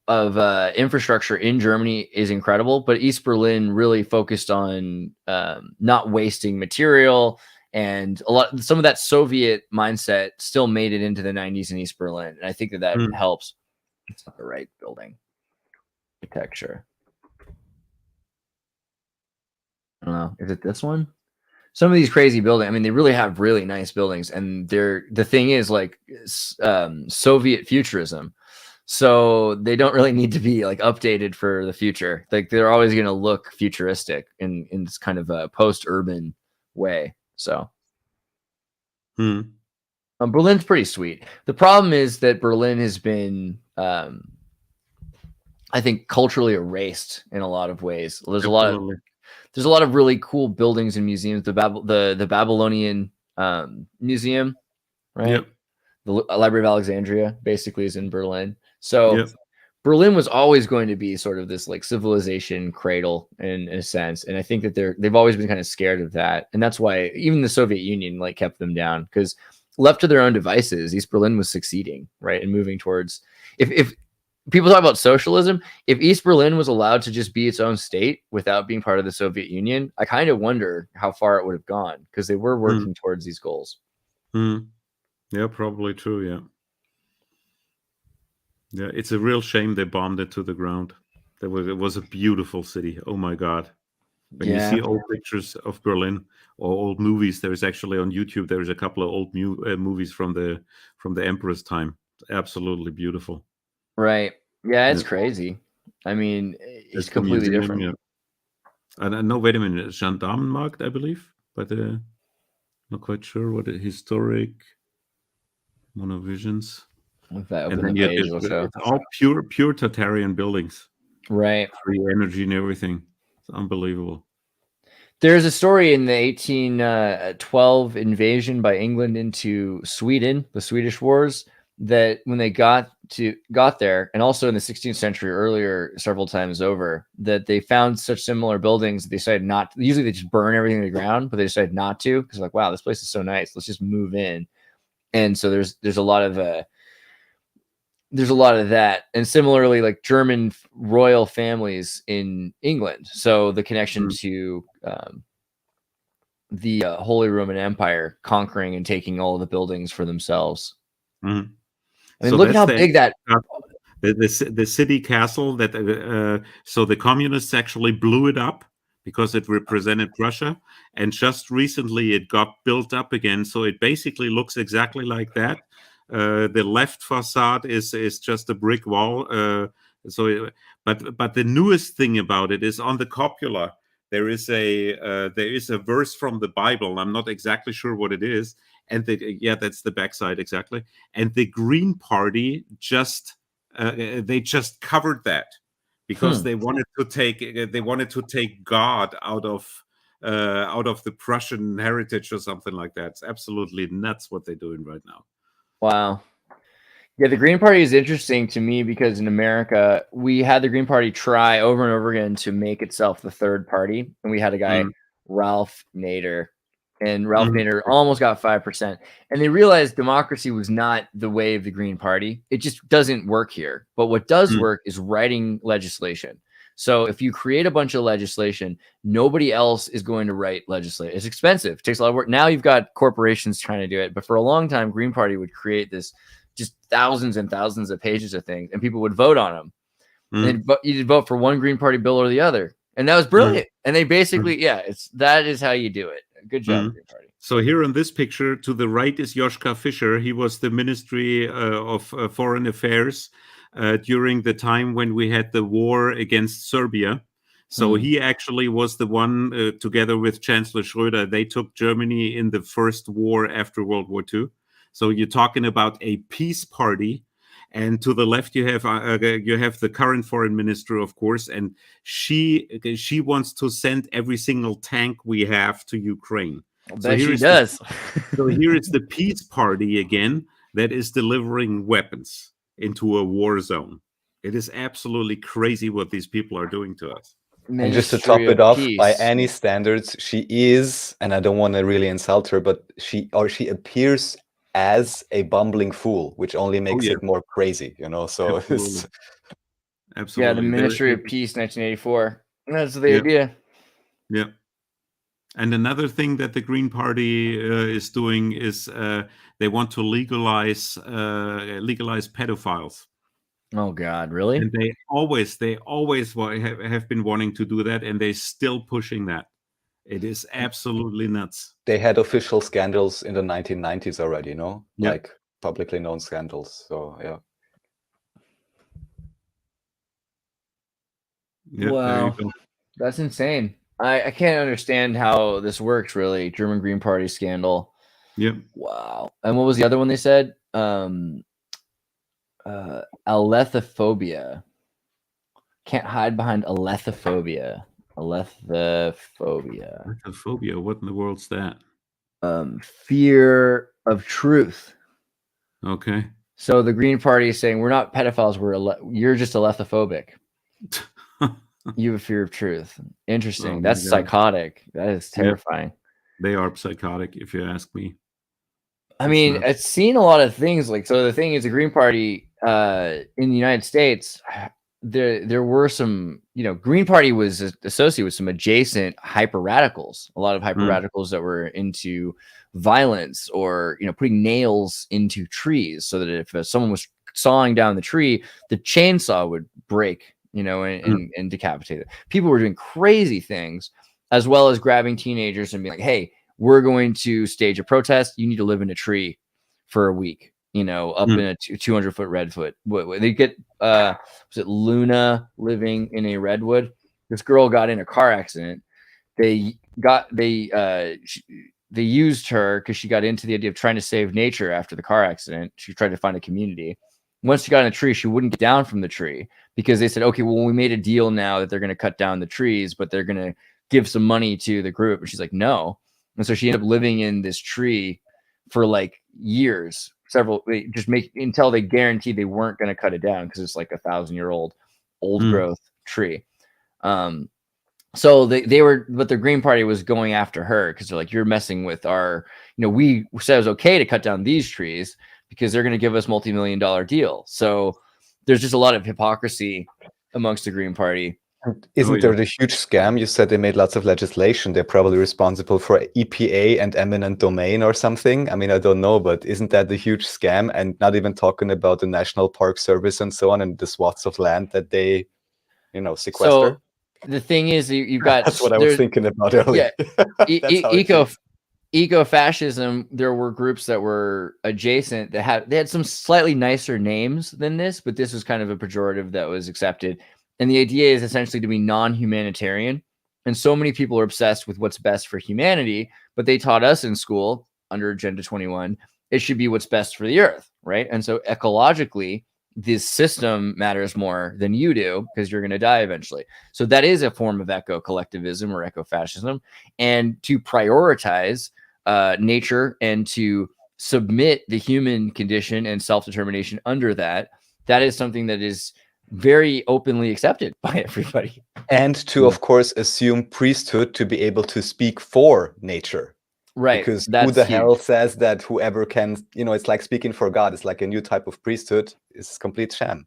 C: of infrastructure in Germany is incredible, but East Berlin really focused on not wasting material. And some of that Soviet mindset still made it into the 90s in East Berlin. And I think that helps. It's not the right building architecture. I don't know. Is it this one? Some of these crazy buildings, I mean, they really have really nice buildings. And the thing is like Soviet futurism. So they don't really need to be like updated for the future. Like they're always going to look futuristic in this kind of a post-urban way. So Berlin's pretty sweet. The problem is that Berlin has been, I think, culturally erased in a lot of ways. There's a lot of really cool buildings and museums. The Babylonian Museum, right?
E: Yep.
C: The Library of Alexandria basically is in Berlin. So Berlin was always going to be sort of this like civilization cradle in a sense. And I think that they've always been kind of scared of that. And that's why even the Soviet Union like kept them down, because left to their own devices, East Berlin was succeeding, right? And moving towards, if people talk about socialism, if East Berlin was allowed to just be its own state without being part of the Soviet Union, I kind of wonder how far it would have gone, because they were working towards these goals.
E: Yeah, probably true. Yeah. Yeah, it's a real shame they bombed it to the ground. It was a beautiful city. Oh my God. When you see old pictures of Berlin or old movies, there's actually on YouTube, there's a couple of old movies from the Emperor's time. It's absolutely beautiful.
C: Right. Yeah, it's crazy. I mean, it's completely different.
E: Yeah. And no, wait a minute, Gendarmenmarkt, I believe, but not quite sure what a historic monovisions. And then it's all pure Tartarian buildings,
C: right?
E: Free energy and everything. It's unbelievable.
C: There's a story in the 1812 invasion by England into Sweden, the Swedish Wars, that when they got there, and also in the 16th century earlier, several times over, that they found such similar buildings that they decided not. Usually they just burn everything to the ground, but they decided not to, because like, wow, this place is so nice. Let's just move in. And so there's a lot of that. And similarly, like German royal families in England. So the connection to the Holy Roman Empire conquering and taking all of the buildings for themselves. I mean, look at how big that
E: the city castle that so the communists actually blew it up because it represented Prussia, and just recently it got built up again, so it basically looks exactly like that. The left facade is just a brick wall. But the newest thing about it is on the cupola there is a verse from the Bible. I'm not exactly sure what it is, and that's the backside exactly. And the Green Party just covered that because they wanted to take God out of the Prussian heritage or something like that. It's absolutely nuts what they're doing right now.
C: Wow. Yeah, the Green Party is interesting to me because in America, we had the Green Party try over and over again to make itself the third party. And we had a guy, Ralph Nader, and Ralph Nader almost got 5%. And they realized democracy was not the way of the Green Party. It just doesn't work here. But what does work is writing legislation. So if you create a bunch of legislation, nobody else is going to write legislation. It's expensive. It takes a lot of work. Now you've got corporations trying to do it. But for a long time, Green Party would create this just thousands and thousands of pages of things, and people would vote on them. And you'd vote for one Green Party bill or the other, and that was brilliant. And they basically, that is how you do it. Good job, Green Party.
E: So here on this picture, to the right is Joschka Fischer. He was the Ministry of Foreign Affairs during the time when we had the war against Serbia. So he actually was the one, together with Chancellor Schröder, they took Germany in the first war after World War II. So you're talking about a peace party, and to the left you have the current foreign minister, of course, and she wants to send every single tank we have to Ukraine.
C: So she does.
E: So here is the peace party again that is delivering weapons into a war zone. It is absolutely crazy what these people are doing to us.
D: And just to top it off, by any standards, she is, and I don't want to really insult her, but she appears as a bumbling fool, which only makes it more crazy, you know. So
E: absolutely.
C: Yeah, the Ministry of Peace, 1984. That's the idea.
E: Yeah. And another thing that the Green Party is doing is they want to legalize pedophiles.
C: Oh God, really?
E: And they always have been wanting to do that, and they're still pushing that. It is absolutely nuts.
D: They had official scandals in the 1990s already, no? Like publicly known scandals. So
E: yeah.
C: Wow, that's insane. I can't understand how this works, really. German Green Party scandal.
E: Yep.
C: Wow. And what was the other one they said? Alethophobia. Can't hide behind alethophobia. Alethophobia.
E: Alethophobia. What in the world's that?
C: Fear of truth.
E: Okay.
C: So the Green Party is saying we're not pedophiles. You're just alethophobic. You have a fear of truth. Interesting. That's psychotic. That is terrifying.
E: They are psychotic, if you ask me.
C: I mean, I've seen a lot of things. Like, so the thing is, the Green Party in the United States, there were some, Green Party was associated with some adjacent hyper radicals. A lot of hyper radicals that were into violence or putting nails into trees, so that if someone was sawing down the tree, the chainsaw would break. And decapitate it. People were doing crazy things, as well as grabbing teenagers and being like, "Hey, we're going to stage a protest. You need to live in a tree for a week." Up in a 200-foot redwood. They get was it Luna living in a redwood? This girl got in a car accident. They used her because she got into the idea of trying to save nature after the car accident. She tried to find a community. Once she got in a tree, she wouldn't get down from the tree because they said, okay, well, we made a deal now that they're going to cut down the trees, but they're going to give some money to the group. And she's like, no. And so she ended up living in this tree for like years, until they guaranteed they weren't going to cut it down because it's like 1,000-year-old old growth tree. So they were, but the Green Party was going after her because they're like, you're messing with our, we said it was okay to cut down these trees because they're going to give us multi-million-dollar deal. So there's just a lot of hypocrisy amongst the Green Party.
D: Isn't there the huge scam? You said they made lots of legislation. They're probably responsible for EPA and eminent domain or something. I mean, I don't know, but isn't that the huge scam? And not even talking about the National Park Service and so on, and the swaths of land that they, sequester.
C: So the thing is, you've got...
D: That's what I was thinking about earlier.
C: Yeah, eco-fascism, there were groups that were adjacent that they had some slightly nicer names than this, but this was kind of a pejorative that was accepted. And the idea is essentially to be non-humanitarian. And so many people are obsessed with what's best for humanity, but they taught us in school under Agenda 21, it should be what's best for the earth, right? And so ecologically, this system matters more than you do because you're going to die eventually. So that is a form of eco-collectivism or eco-fascism. And to prioritize nature and to submit the human condition and self-determination under that, that is something that is very openly accepted by everybody.
D: And to, of course, assume priesthood to be able to speak for nature.
C: Right.
D: Because
C: that's
D: who the
C: huge.
D: hell says that whoever can, it's like speaking for God. It's like a new type of priesthood. It's complete sham.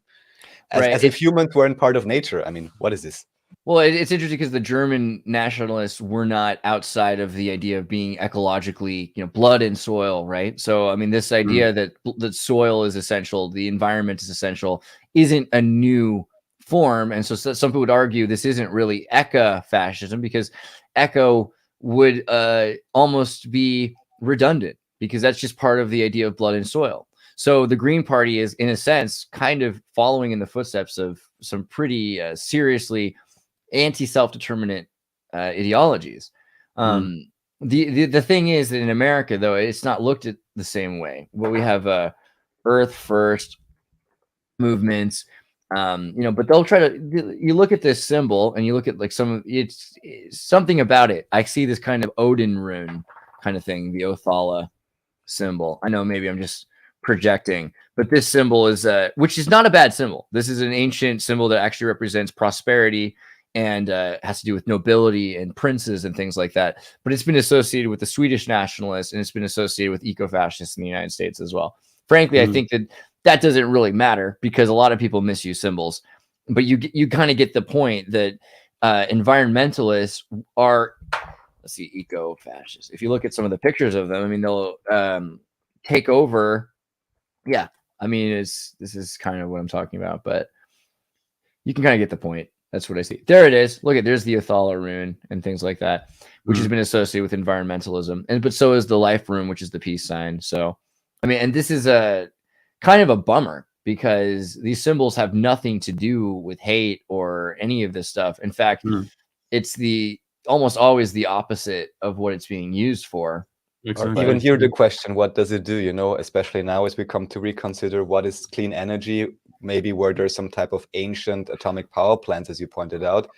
D: As if humans weren't part of nature. I mean, what is this?
C: Well, it's interesting because the German nationalists were not outside of the idea of being ecologically, blood and soil, right? So, I mean, this idea that soil is essential, the environment is essential, isn't a new form. And so some people would argue this isn't really eco-fascism because eco would almost be redundant because that's just part of the idea of blood and soil. So the Green Party is, in a sense, kind of following in the footsteps of some pretty seriously anti-self-determinant ideologies. The thing is that in America, though, it's not looked at the same way. Well, we have Earth First movements, but they'll try to. You look at this symbol, and you look at like it's something about it. I see this kind of Odin rune kind of thing, the Othala symbol. I know maybe I'm just projecting, but this symbol is which is not a bad symbol. This is an ancient symbol that actually represents prosperity and has to do with nobility and princes and things like that. But it's been associated with the Swedish nationalists, and it's been associated with eco-fascists in the United States as well. Frankly, I think that doesn't really matter because a lot of people misuse symbols. But you kind of get the point that environmentalists are, let's see, eco-fascists. If you look at some of the pictures of them, I mean, they'll take over. Yeah, I mean, this is kind of what I'm talking about, but you can kind of get the point. That's what I see. There it is. Look there's the Othala rune and things like that, which has been associated with environmentalism. But so is the life rune, which is the peace sign. So, I mean, and this is a kind of a bummer because these symbols have nothing to do with hate or any of this stuff. In fact, it's almost always the opposite of what it's being used for.
E: Exactly.
D: Even here, the question, what does it do? Especially now as we come to reconsider what is clean energy, maybe where there's some type of ancient atomic power plants, as you pointed out.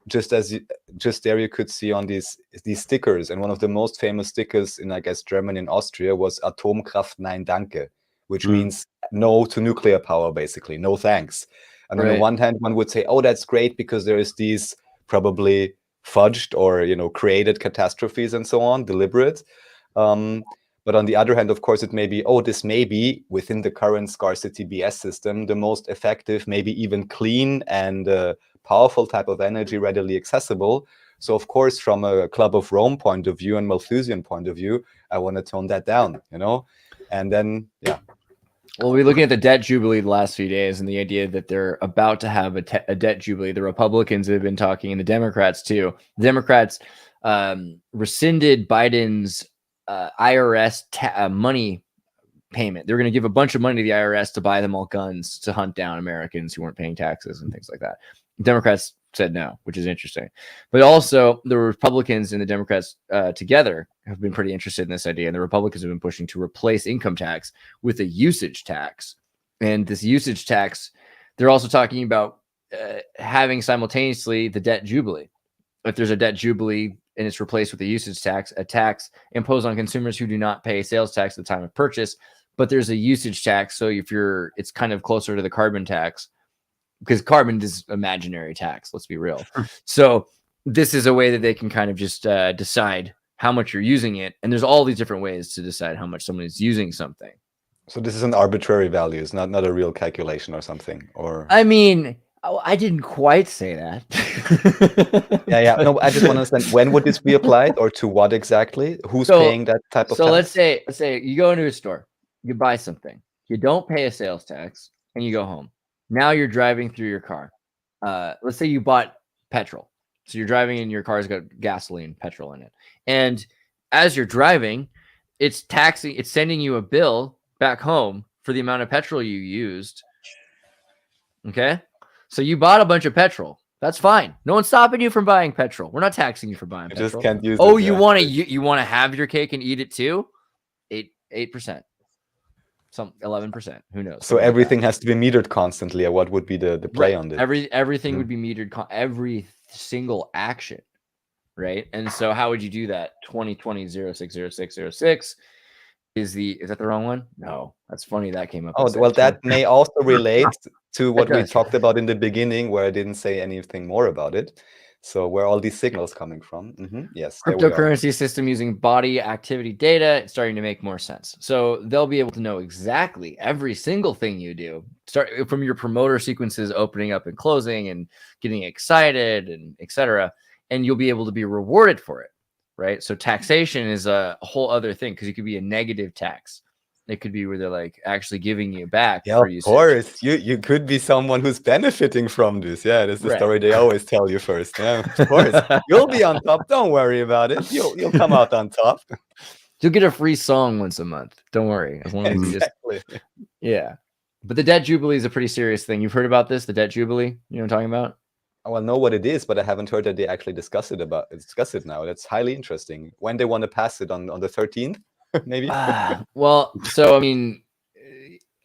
D: Just there you could see on these stickers, and one of the most famous stickers in, I guess, Germany and Austria was Atomkraft Nein Danke, which means no to nuclear power, basically, no thanks. And on the one hand, one would say, oh, that's great because there is these probably fudged or created catastrophes and so on, deliberate. But on the other hand, of course, it may be, this may be within the current scarcity BS system, the most effective, maybe even clean and powerful type of energy readily accessible. So, of course, from a Club of Rome point of view and Malthusian point of view, I want to tone that down, and then, yeah.
C: Well, we're looking at the debt jubilee the last few days and the idea that they're about to have a debt jubilee. The Republicans have been talking, and the Democrats too. The Democrats rescinded Biden's IRS money payment. They're going to give a bunch of money to the IRS to buy them all guns to hunt down Americans who weren't paying taxes and things like that. Democrats said no, which is interesting. But also the Republicans and the Democrats together have been pretty interested in this idea. And the Republicans have been pushing to replace income tax with a usage tax. And this usage tax, they're also talking about having simultaneously the debt jubilee. If there's a debt jubilee and it's replaced with a usage tax, a tax imposed on consumers who do not pay sales tax at the time of purchase, but there's a usage tax. So it's kind of closer to the carbon tax because carbon is imaginary tax. Let's be real. So this is a way that they can kind of just decide how much you're using it. And there's all these different ways to decide how much someone is using something.
D: So this is an arbitrary value. It's not a real calculation or something, or...
C: I mean, I didn't quite say that.
D: Yeah. No, I just want to understand, when would this be applied, or to what exactly? Who's paying that type of tax?
C: So let's say you go into a store, you buy something, you don't pay a sales tax, and you go home. Now you're driving through your car. Let's say you bought petrol. So you're driving and your car's got gasoline, petrol in it. And as you're driving, it's sending you a bill back home for the amount of petrol you used. Okay? So you bought a bunch of petrol. That's fine. No one's stopping you from buying petrol. We're not taxing you for buying petrol.
D: Just can't use
C: you want to have your cake and eat it too? 8%. some 11%. Who knows?
D: So everything has to be metered constantly. What would be the play on this?
C: Everything would be metered. Every single action, right? And so how would you do that? 2020-060606 is that the wrong one? No, that's funny. That came up.
D: Oh, well, that may also relate to what we
C: does.
D: talked about in the beginning, where I didn't say anything more about it. So where are all these signals coming from? Yes, there we are.
C: Cryptocurrency system using body activity data. It's starting to make more sense. So they'll be able to know exactly every single thing you do, start from your promoter sequences opening up and closing and getting excited and etc. And you'll be able to be rewarded for it, right? So taxation is a whole other thing because it could be a negative tax. It could be where they're like actually giving you back.
D: Yeah, of course. You could be someone who's benefiting from this. Yeah, that's the story they always tell you first. Yeah, of course. You'll be on top. Don't worry about it. You'll come out on top.
C: You'll get a free song once a month. Don't worry. As long as you just yeah. But the debt jubilee is a pretty serious thing. You've heard about this, the debt jubilee? You know what I'm talking about?
D: Oh, I know what it is, but I haven't heard that they actually discuss it now. That's highly interesting. When they want to pass it on the 13th, maybe.
C: Well, so I mean,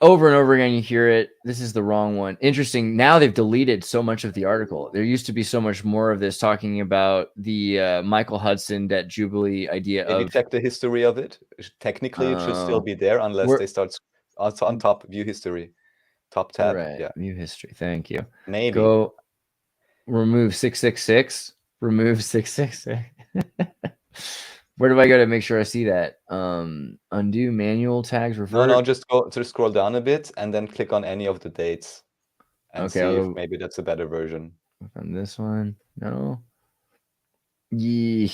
C: over and over again you hear it. This is the wrong one. Interesting. Now they've deleted so much of the article. There used to be so much more of this talking about the Michael Hudson debt jubilee idea.
D: Can you check the history of it? Technically, it should still be there unless they start on top. View history, top tab.
C: Right. Yeah. View history. Thank you.
D: Maybe
C: go remove 666. Remove 666. Where do I go to make sure I see that? Undo manual tags. Revert.
D: No, just scroll down a bit and then click on any of the dates and see if maybe that's a better version.
C: On this one, no. Yee.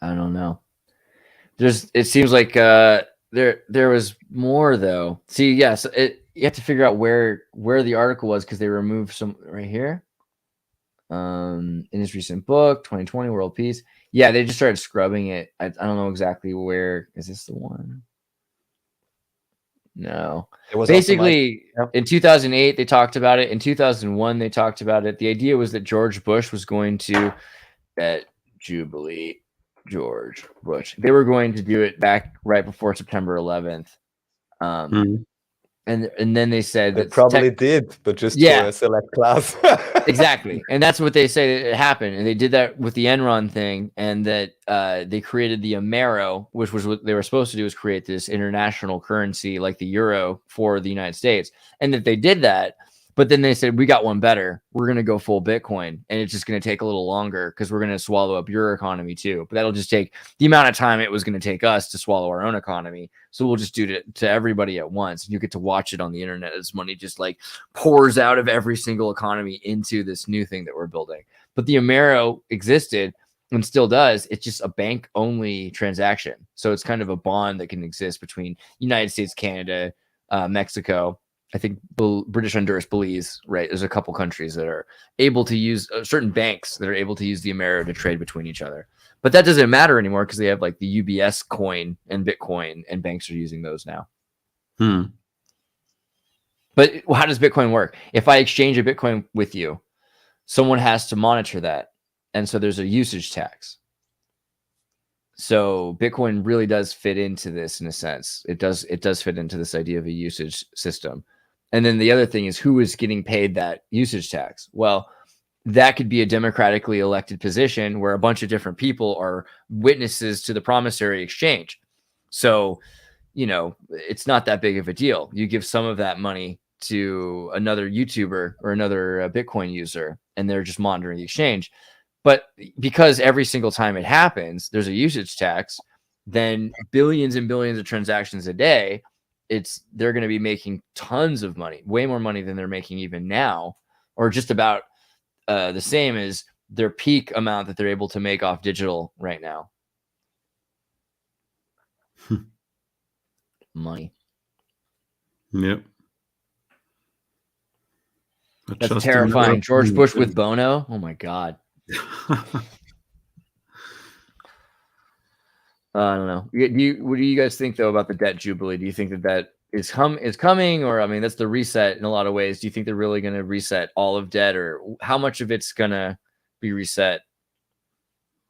C: I don't know. It seems like there was more though. See, yes, you have to figure out where the article was because they removed some right here. In his recent book, 2020 World Peace. Yeah, they just started scrubbing it. I don't know exactly where. Is this the one? No. It was basically in 2008 they talked about it. In 2001 they talked about it. The idea was that George Bush was going to Jubilee. George Bush. They were going to do it back right before September 11th. And then they said that
D: probably did, but just for a select class.
C: Exactly. And that's what they say that it happened. And they did that with the Enron thing, and that they created the Amero, which was what they were supposed to do, is create this international currency like the euro for the United States. And that they did that, but then they said, we got one better. We're going to go full Bitcoin, and it's just going to take a little longer because we're going to swallow up your economy too. But that'll just take the amount of time it was going to take us to swallow our own economy. So we'll just do it to everybody at once. And you get to watch it on the internet as money just like pours out of every single economy into this new thing that we're building. But the Amero existed and still does. It's just a bank only transaction. So it's kind of a bond that can exist between United States, Canada, Mexico, I think British Honduras, Belize, right? There's a couple countries that are able to use certain banks that are able to use the Amero to trade between each other. But that doesn't matter anymore because they have like the UBS coin and Bitcoin, and banks are using those now. But how does Bitcoin work? If I exchange a Bitcoin with you, someone has to monitor that. And so there's a usage tax. So Bitcoin really does fit into this in a sense. It does fit into this idea of a usage system. And then the other thing is, who is getting paid that usage tax? Well, that could be a democratically elected position where a bunch of different people are witnesses to the promissory exchange. So, it's not that big of a deal. You give some of that money to another YouTuber or another Bitcoin user, and they're just monitoring the exchange. But because every single time it happens, there's a usage tax, then billions and billions of transactions a day, they're going to be making tons of money, way more money than they're making even now, or just about the same as their peak amount that they're able to make off digital right now. Money.
E: Yep.
C: That's terrifying. George Bush with Bono. Oh my God. I don't know. What do you guys think though about the debt jubilee? Do you think that is coming, or I mean, that's the reset in a lot of ways. Do you think they're really going to reset all of debt, or how much of it's going to be reset?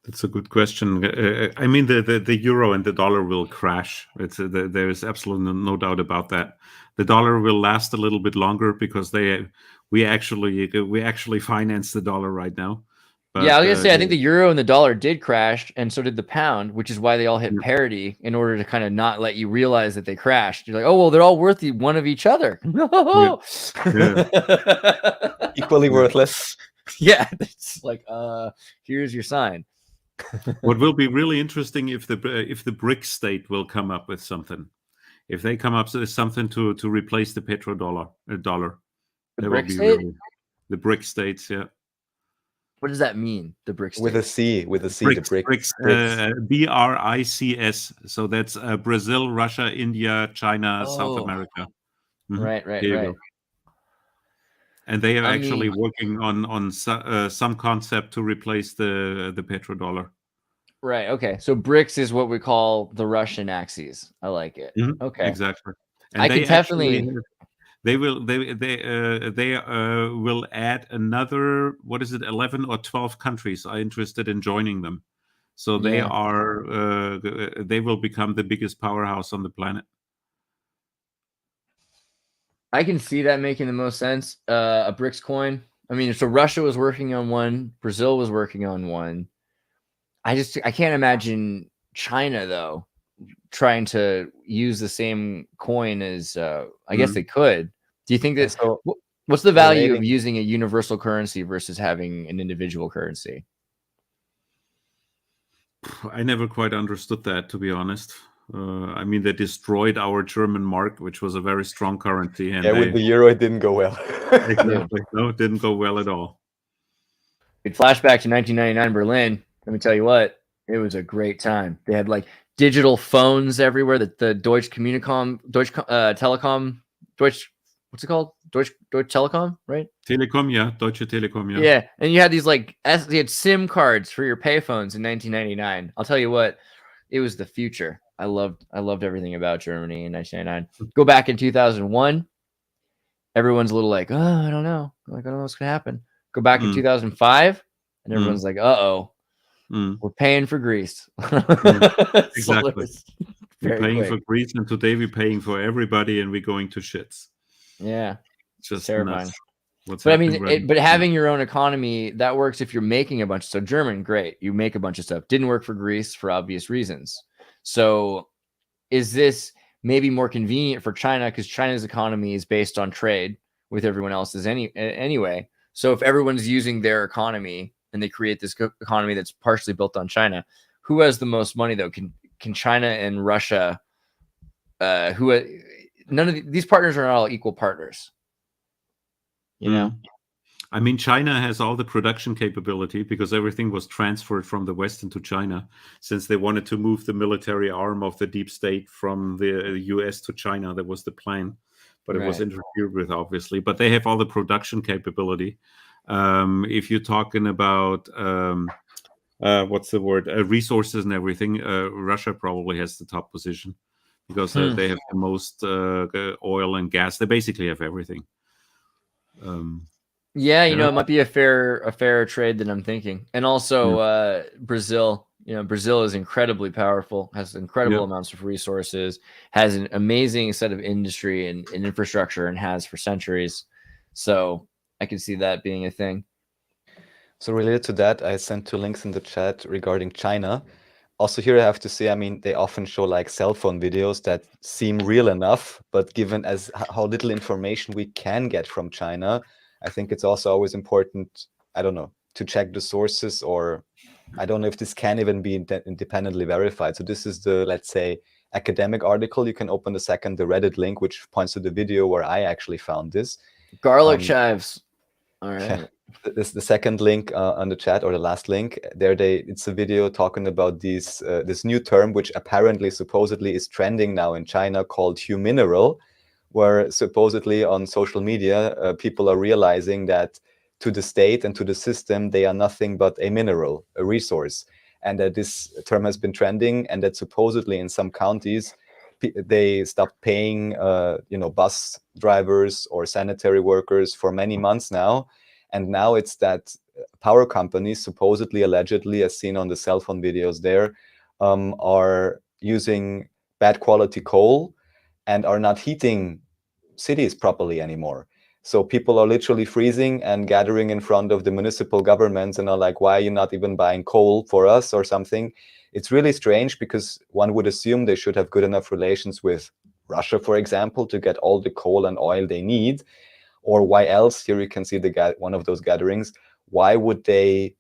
E: That's a good question. I mean, the euro and the dollar will crash. There is absolutely no doubt about that. The dollar will last a little bit longer because we actually finance the dollar right now. But,
C: yeah, I was gonna say I think the euro and the dollar did crash, and so did the pound, which is why they all hit parity in order to kind of not let you realize that they crashed. You're like, oh well, they're all worth one of each other. No,
D: Equally worthless.
C: yeah, it's like here's your sign.
E: What will be really interesting if the BRICS state will come up with something. If they come up with something to replace the petrodollar dollar,
C: The BRICS state?
E: The BRICS states, yeah.
C: What does that mean? The BRICS
D: with a C,
E: BRICS,
D: the BRICS.
E: BRICS. So that's Brazil, Russia, India, China, South America.
C: Mm-hmm. Right.
E: Go. And they are actually working on some concept to replace the petrodollar.
C: Right. Okay. So BRICS is what we call the Russian axis. I like it.
E: Mm-hmm.
C: Okay.
E: Exactly. And
C: I can definitely.
E: They will add another, what is it, 11 or 12 countries are interested in joining them. So they will become the biggest powerhouse on the planet.
C: I can see that making the most sense. A BRICS coin. I mean, so Russia was working on one, Brazil was working on one. I can't imagine China though trying to use the same coin as I guess they could. Do you think that what's the value of using a universal currency versus having an individual currency?
E: I never quite understood that, to be honest. I mean, they destroyed our German mark, which was a very strong currency. And
D: with the euro, it didn't go well.
E: Exactly. No, it didn't go well at all.
C: It flashback to 1999 Berlin. Let me tell you what, it was a great time. They had like digital phones everywhere. The Deutsche Telekom, what's it called? Deutsche Telekom, right?
E: Telekom, yeah. Deutsche Telekom, yeah.
C: Yeah, and you had these you had SIM cards for your payphones in 1999. I'll tell you what, it was the future. I loved everything about Germany in 1999. Go back in 2001, everyone's a little like, oh, I don't know. Like, I don't know what's gonna happen. Go back in 2005, and everyone's like, uh-oh. We're paying for Greece.
E: Exactly. We're paying for Greece, and today we're paying for everybody, and we're going to shits.
C: Yeah,
E: it's just
C: terrifying. But I mean, but having your own economy, that works if you're making a bunch of stuff. German, great, you make a bunch of stuff. Didn't work for Greece for obvious reasons. So, is this maybe more convenient for China because China's economy is based on trade with everyone else's anyway? So if everyone's using their economy and they create this economy that's partially built on China, who has the most money though? Can China and Russia? None of these partners are all equal partners. You know,
E: I mean, China has all the production capability because everything was transferred from the West into China, since they wanted to move the military arm of the deep state from the US to China. That was the plan, but it was interfered with, obviously. But they have all the production capability. If you're talking about what's the word, resources and everything, Russia probably has the top position because they have the most oil and gas. They basically have everything.
C: Yeah, it might be a fair trade that I'm thinking. And also Brazil, Brazil is incredibly powerful, has incredible amounts of resources, has an amazing set of industry and infrastructure, and has for centuries. So I can see that being a thing.
D: So related to that, I sent 2 links in the chat regarding China. Also here I have to say, I mean, they often show like cell phone videos that seem real enough, but given as how little information we can get from China, I think it's also always important, I don't know, to check the sources, or I don't know if this can even be independently verified. So this is the, let's say, academic article. You can open the Reddit link, which points to the video where I actually found this.
C: Garlic chives. All right.
D: Yeah. This the second link on the chat, or the last link. It's a video talking about this new term, which apparently supposedly is trending now in China, called humineral, where supposedly on social media people are realizing that to the state and to the system they are nothing but a mineral, a resource, and that this term has been trending, and that supposedly in some counties they stopped paying bus drivers or sanitary workers for many months now. And now it's that power companies, supposedly, allegedly, as seen on the cell phone videos there, are using bad quality coal and are not heating cities properly anymore. So people are literally freezing and gathering in front of the municipal governments and are like, why are you not even buying coal for us or something? It's really strange, because one would assume they should have good enough relations with Russia, for example, to get all the coal and oil they need. Or why else, here you can see one of those gatherings, why would they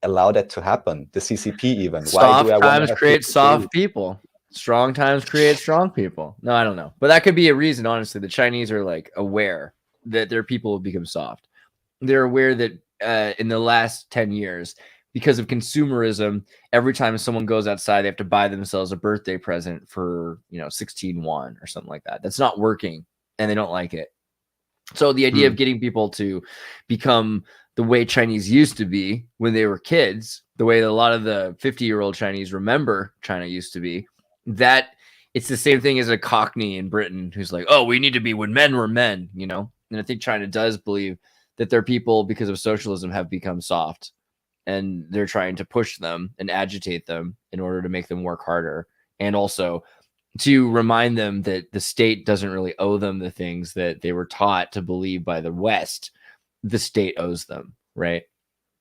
D: allow that to happen? The CCP even. Why do I
C: Soft
D: want to
C: times
D: have
C: create
D: people
C: soft
D: freeze?
C: people. Strong times create strong people. No, I don't know. But that could be a reason, honestly. The Chinese are like aware that their people will become soft. They're aware that in the last 10 years, because of consumerism, every time someone goes outside, they have to buy themselves a birthday present for, 16 yuan or something like that. That's not working, and they don't like it. So the idea of getting people to become the way Chinese used to be when they were kids, the way that a lot of the 50-year-old Chinese remember China used to be, that it's the same thing as a Cockney in Britain who's like, oh, we need to be when men were men, And I think China does believe that their people, because of socialism, have become soft, and they're trying to push them and agitate them in order to make them work harder, and also to remind them that the state doesn't really owe them the things that they were taught to believe by the West the state owes them, right?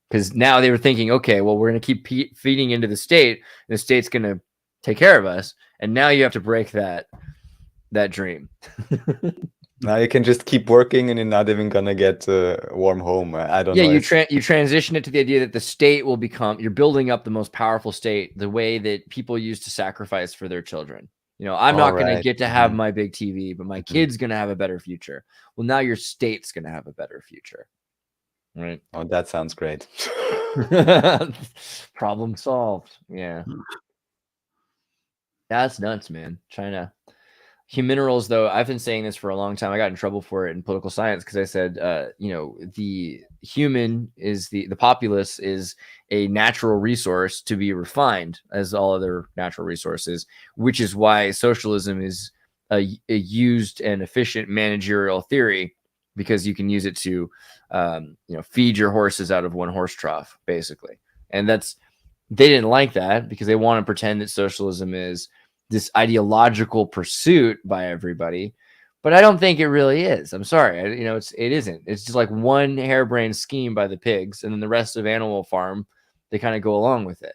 C: Because now they were thinking, okay, well, we're going to keep feeding into the state, and the state's going to take care of us. And now you have to break that dream.
D: Now you can just keep working and you're not even going to get a warm home. I don't know.
C: You transition it to the idea that the state will become, you're building up the most powerful state the way that people used to sacrifice for their children. I'm not going to get to have my big TV, but my kid's going to have a better future. Well, now your state's going to have a better future. Right.
D: Oh, that sounds great.
C: Problem solved. Yeah. That's nuts, man. China. Minerals, though, I've been saying this for a long time. I got in trouble for it in political science because I said, the human is the populace is a natural resource to be refined as all other natural resources, which is why socialism is a used and efficient managerial theory, because you can use it to, feed your horses out of one horse trough, basically. And they didn't like that because they want to pretend that socialism is this ideological pursuit by everybody, but I don't think it really is. I'm sorry. It isn't. It's just like one harebrained scheme by the pigs, and then the rest of Animal Farm, they kind of go along with it,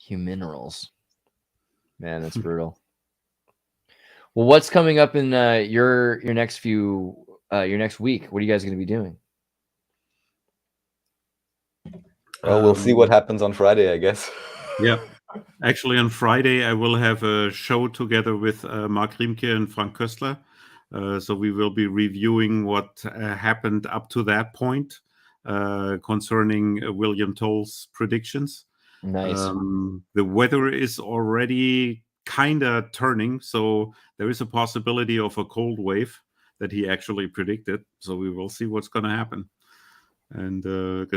C: Minerals. Man, that's brutal. Well, what's coming up in your next week? What are you guys going to be doing?
D: Well, we'll see what happens on Friday, I guess.
E: Yeah. Actually, on Friday, I will have a show together with Mark Riemke and Frank Köstler. So we will be reviewing what happened up to that point concerning William Toll's predictions.
C: Nice.
E: The weather is already kind of turning, so there is a possibility of a cold wave that he actually predicted. So we will see what's going to happen. And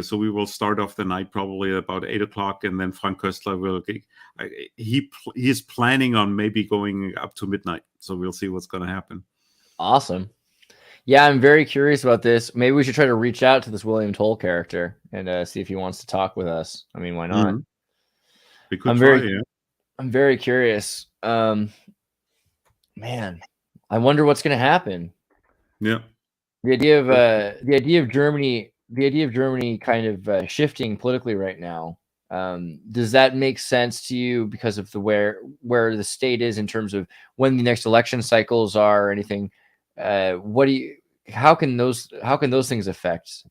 E: so we will start off the night probably about 8 o'clock, and then Frank Köstler will. He is planning on maybe going up to midnight. So we'll see what's going to happen.
C: Awesome. Yeah, I'm very curious about this. Maybe we should try to reach out to this William Toll character and see if he wants to talk with us. I mean, why not?
E: We could try.
C: I'm very curious. Man, I wonder what's going to happen.
E: Yeah.
C: The idea of Germany kind of shifting politically right now. Does that make sense to you because of where the state is in terms of when the next election cycles are or anything? How can those things affect?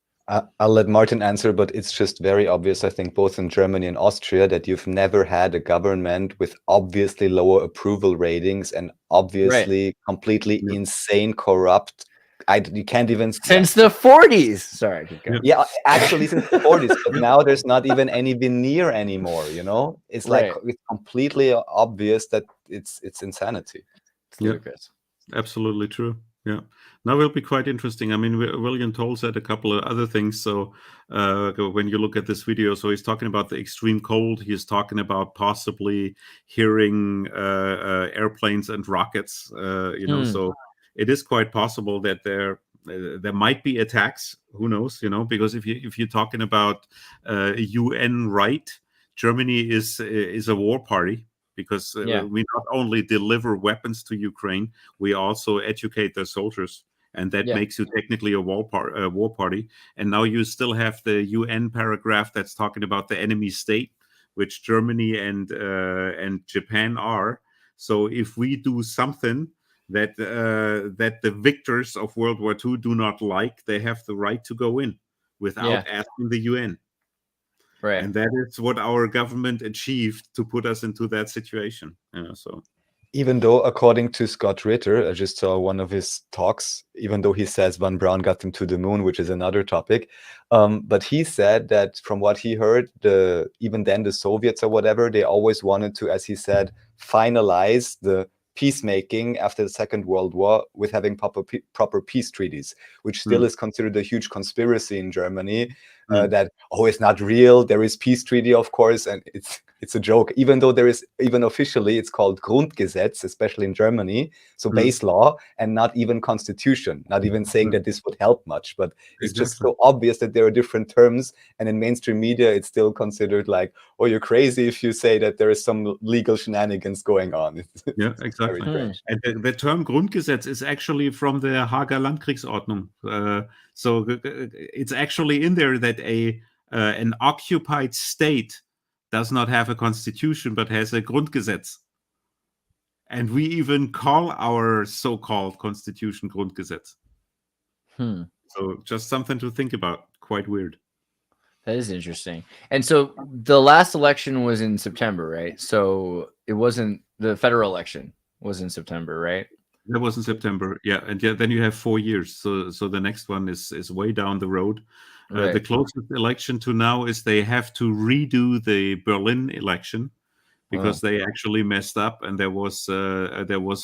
D: I'll let Martin answer, but it's just very obvious, I think, both in Germany and Austria, that you've never had a government with obviously lower approval ratings and obviously completely insane, corrupt. You can't even
C: since the 40s. Sorry, keep going.
D: Yeah, actually since the 40s, but now there's not even any veneer anymore. It's like it's completely obvious that it's insanity.
C: It's ludicrous.
E: Absolutely true. Yeah. Now it will be quite interesting. I mean, William Toll said a couple of other things. So when you look at this video, so he's talking about the extreme cold. He's talking about possibly hearing airplanes and rockets, So it is quite possible that there there might be attacks. Who knows? Because if you're talking about UN right, Germany is a war party, because we not only deliver weapons to Ukraine, we also educate their soldiers, and that makes you technically a war party. And now you still have the UN paragraph that's talking about the enemy state, which Germany and Japan are. So if we do something that the victors of World War II do not like, they have the right to go in without asking the UN.
C: Right.
E: And that is what our government achieved to put us into that situation. So
D: even though, according to Scott Ritter, I just saw one of his talks, even though he says Von Braun got them to the moon, which is another topic, but he said that from what he heard, even then the Soviets or whatever, they always wanted to, as he said, finalize the peacemaking after the Second World War with having proper peace treaties, which still is considered a huge conspiracy in Germany. That it's not real. There is peace treaty, of course, and it's a joke. Even though there is, even officially, it's called Grundgesetz, especially in Germany, so base law, and not even constitution. Not even saying that this would help much, but it's just so obvious that there are different terms. And in mainstream media, it's still considered like, oh, you're crazy if you say that there is some legal shenanigans going on.
E: Yeah, exactly. And the term Grundgesetz is actually from the Hager Landkriegsordnung. So it's actually in there that an occupied state does not have a constitution, but has a Grundgesetz. And we even call our so-called constitution Grundgesetz. So just something to think about. Quite weird.
C: That is interesting. And so the last election was in September, right? So it wasn't, the federal election was in September, right?
E: That was in September, yeah. And then you have 4 years. So the next one is way down the road.
C: Right.
E: The closest election to now is they have to redo the Berlin election, because they actually messed up, and there was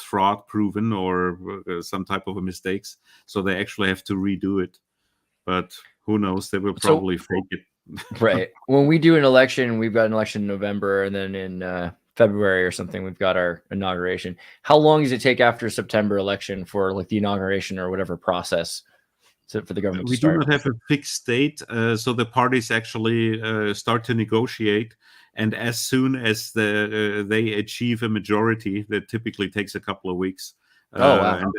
E: fraud proven or some type of mistakes. So they actually have to redo it. But who knows? They will probably fake it.
C: Right. When we do an election, we've got an election in November, and then in February or something, we've got our inauguration. How long does it take after September election for like the inauguration or whatever process for the government to start?
E: We do not have a fixed date. So the parties actually start to negotiate. And as soon as they achieve a majority, that typically takes a couple of weeks. And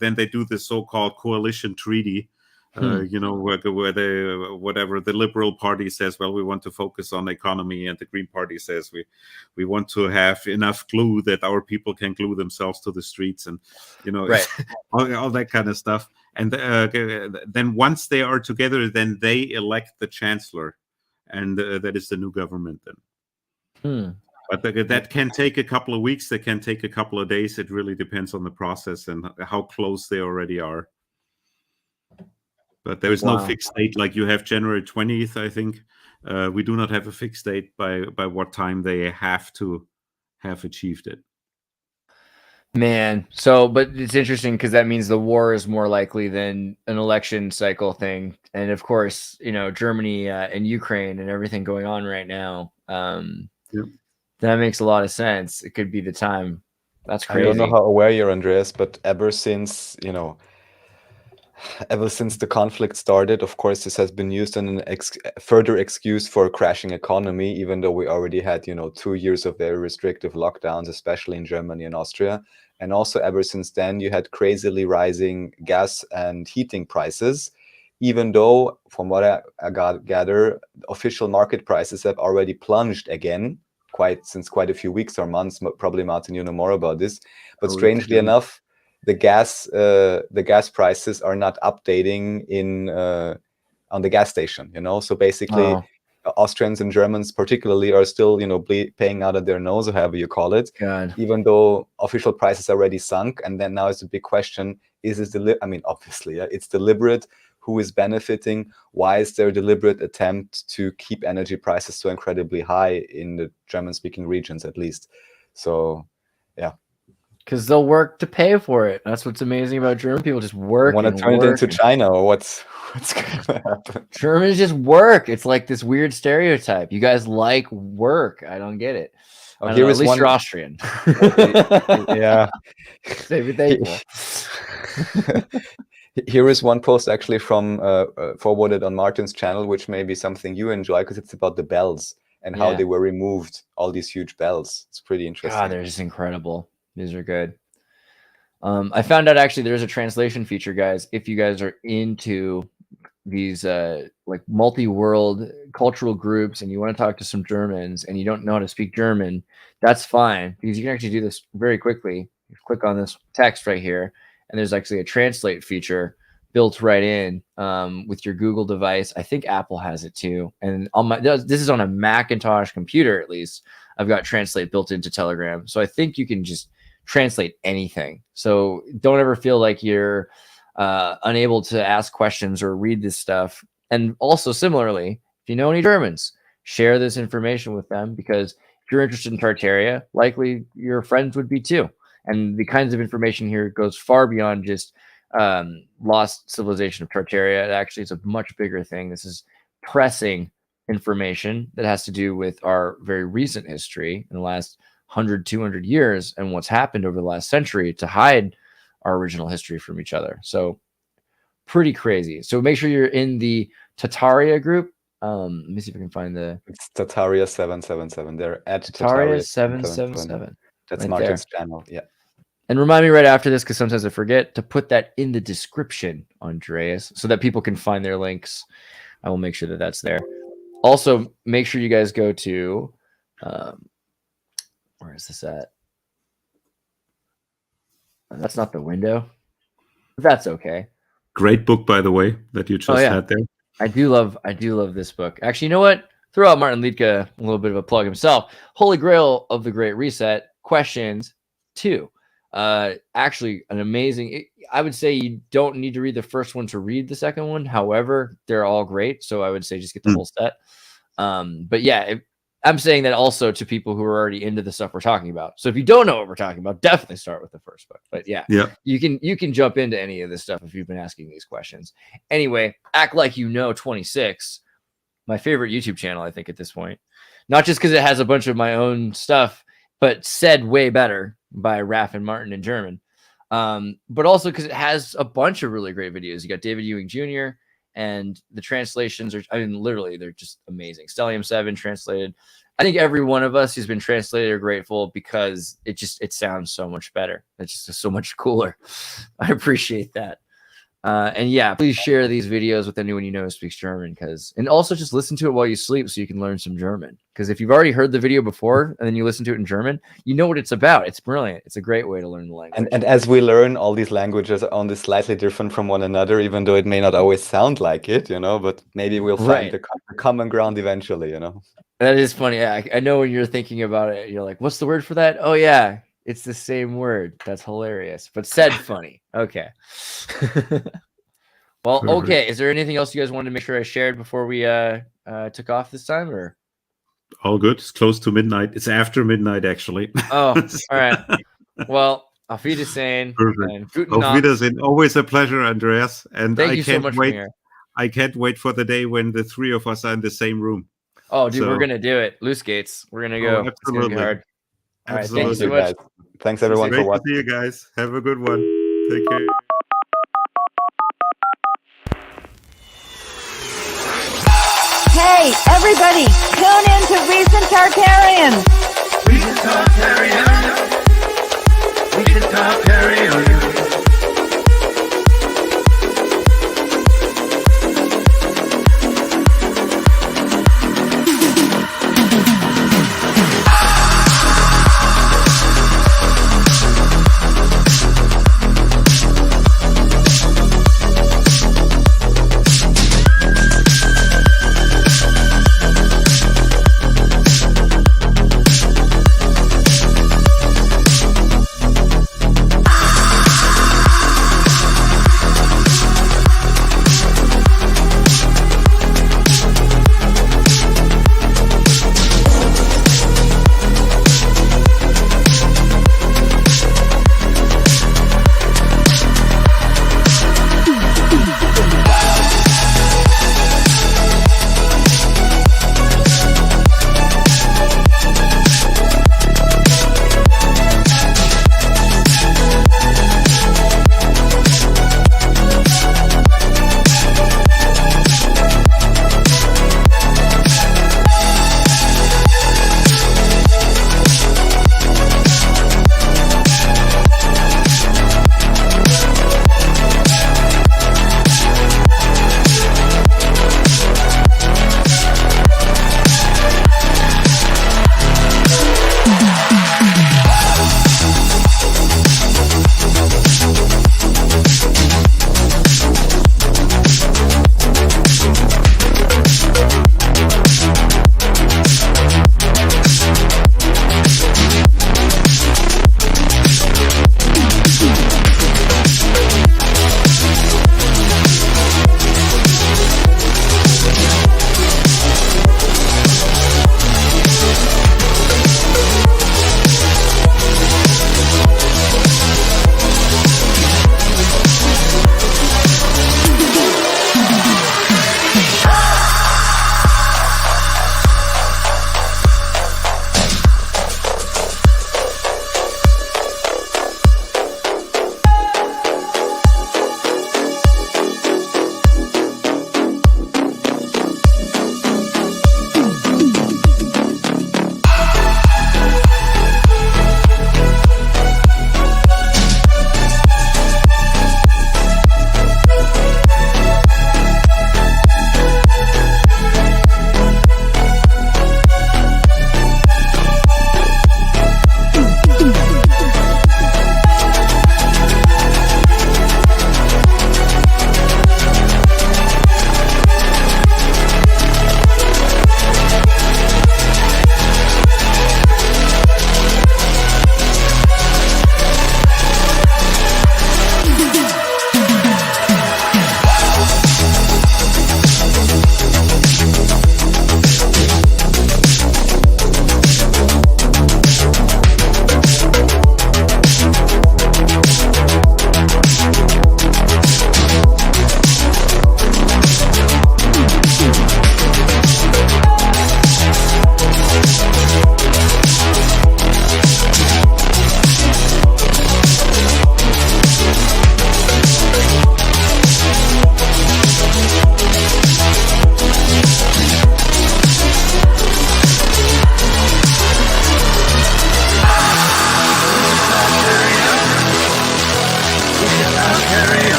E: then they do the so-called coalition treaty. Where the Liberal Party says, well, we want to focus on economy, and the Green Party says we want to have enough glue that our people can glue themselves to the streets, and all that kind of stuff. And then once they are together, then they elect the chancellor, and that is the new government then. But that can take a couple of weeks. That can take a couple of days. It really depends on the process and how close they already are. But there is no fixed date. Like you have January 20th, I think. We do not have a fixed date by what time they have to have achieved it.
C: Man, but it's interesting because that means the war is more likely than an election cycle thing. And of course, Germany and Ukraine and everything going on right now. That makes a lot of sense. It could be the time. That's crazy.
D: I don't know how aware you're, Andreas, but ever since the conflict started, of course, this has been used as a further excuse for a crashing economy, even though we already had, 2 years of very restrictive lockdowns, especially in Germany and Austria. And also ever since then, you had crazily rising gas and heating prices, even though, from what I gather, official market prices have already plunged again, since quite a few weeks or months. Probably, Martin, you know more about this. But strangely enough, the gas prices are not updating on the gas station, So basically, Austrians and Germans particularly are still, paying out of their nose, or however you call it.
C: God.
D: Even though official prices already sunk. And then now it's a big question: is this obviously, it's deliberate. Who is benefiting? Why is there a deliberate attempt to keep energy prices so incredibly high in the German-speaking regions, at least? So, yeah.
C: Because they'll work to pay for it. That's what's amazing about German people. Just work.
D: Want to turn it into China, or what's going to happen?
C: Germans just work. It's like this weird stereotype. You guys like work. I don't get it.
D: Oh,
C: at least you're Austrian.
D: Yeah.
C: Stay thankful.
D: Here is one post actually from forwarded on Martin's channel, which may be something you enjoy because it's about the bells and how they were removed, all these huge bells. It's pretty interesting.
C: God, they're just incredible. These are good. I found out actually there's a translation feature, guys. If you guys are into these like multi-world cultural groups and you want to talk to some Germans and you don't know how to speak German, that's fine because you can actually do this very quickly. You click on this text right here, and there's actually a translate feature built right in with your Google device. I think Apple has it too. And on my this is on a Macintosh computer, at least. I've got translate built into Telegram, so I think you can just translate anything. So don't ever feel like you're unable to ask questions or read this stuff. And also similarly, if you know any Germans, share this information with them, because if you're interested in Tartaria, likely your friends would be too. And the kinds of information here goes far beyond just lost civilization of Tartaria. It actually is a much bigger thing. This is pressing information that has to do with our very recent history in the last 100, 200 years and what's happened over the last century to hide our original history from each other. So pretty crazy. So make sure you're in the Tartaria group. Let me see if I can find
D: it's Tartaria 777. They're at
C: Tartaria 777.
D: That's
C: right
D: Martin's channel. Yeah.
C: And remind me right after this, because sometimes I forget, to put that in the description, Andreas, so that people can find their links. I will make sure that that's there. Also, make sure you guys go to where is this at? That's not the window. That's okay.
E: Great book, by the way, that you just had there.
C: I do love this book. Actually, you know what? Throw out Martin Liedtke, a little bit of a plug himself. Holy Grail of the Great Reset, Questions 2. Actually, an amazing. I would say you don't need to read the first one to read the second one. However, they're all great, so I would say just get the whole set. But yeah, I'm saying that also to people who are already into the stuff we're talking about. So if you don't know what we're talking about, definitely start with the first book. But yeah, you can jump into any of this stuff if you've been asking these questions. Anyway, Act Like You Know 26, my favorite YouTube channel, I think, at this point. Not just because it has a bunch of my own stuff, but said way better by Raph and Martin in German. But also because it has a bunch of really great videos. You got David Ewing Jr., and the translations are, I mean, literally, they're just amazing. Stellium 7 translated. I think every one of us who's been translated are grateful because it sounds so much better. It's just so much cooler. I appreciate that. And yeah, please share these videos with anyone you know who speaks German, and also just listen to it while you sleep so you can learn some German. Because if you've already heard the video before and then you listen to it in German, you know what it's about. It's brilliant. It's a great way to learn the language.
D: And as we learn, all these languages are only slightly different from one another, even though it may not always sound like it, but maybe we'll find a common ground eventually,
C: That is funny. Yeah, I know when you're thinking about it, you're like, what's the word for that? Oh, yeah. It's the same word. That's hilarious, but said funny. Okay. Well, okay. Is there anything else you guys wanted to make sure I shared before we took off this time, or?
E: All good. It's close to midnight. It's after midnight, actually.
C: Oh, all right. Well, auf Wiedersehen.
E: Perfect. Auf Wiedersehen. Always a pleasure, Andreas. And
C: thank you so much for being here.
E: I can't wait for the day when the three of us are in the same room.
C: Oh, dude, we're gonna do it. Loose gates. We're gonna go.
E: Absolutely. It's gonna be hard.
C: All right, thank you so much.
D: Thanks everyone for watching.
E: See you guys. Have a good one. Take care.
A: Hey, everybody, tune in to Recent Tartarians.
B: Recent Tartarians. Recent Tartarians.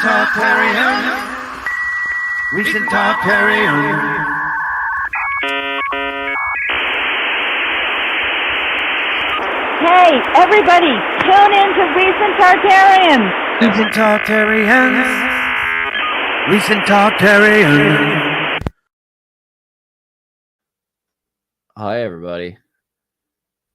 B: Tartarians. Recent Tartarians.
A: Hey, everybody, tune in to Recent Tartarians.
B: Recent Tartarians. Recent Tartarians.
C: Hi, everybody.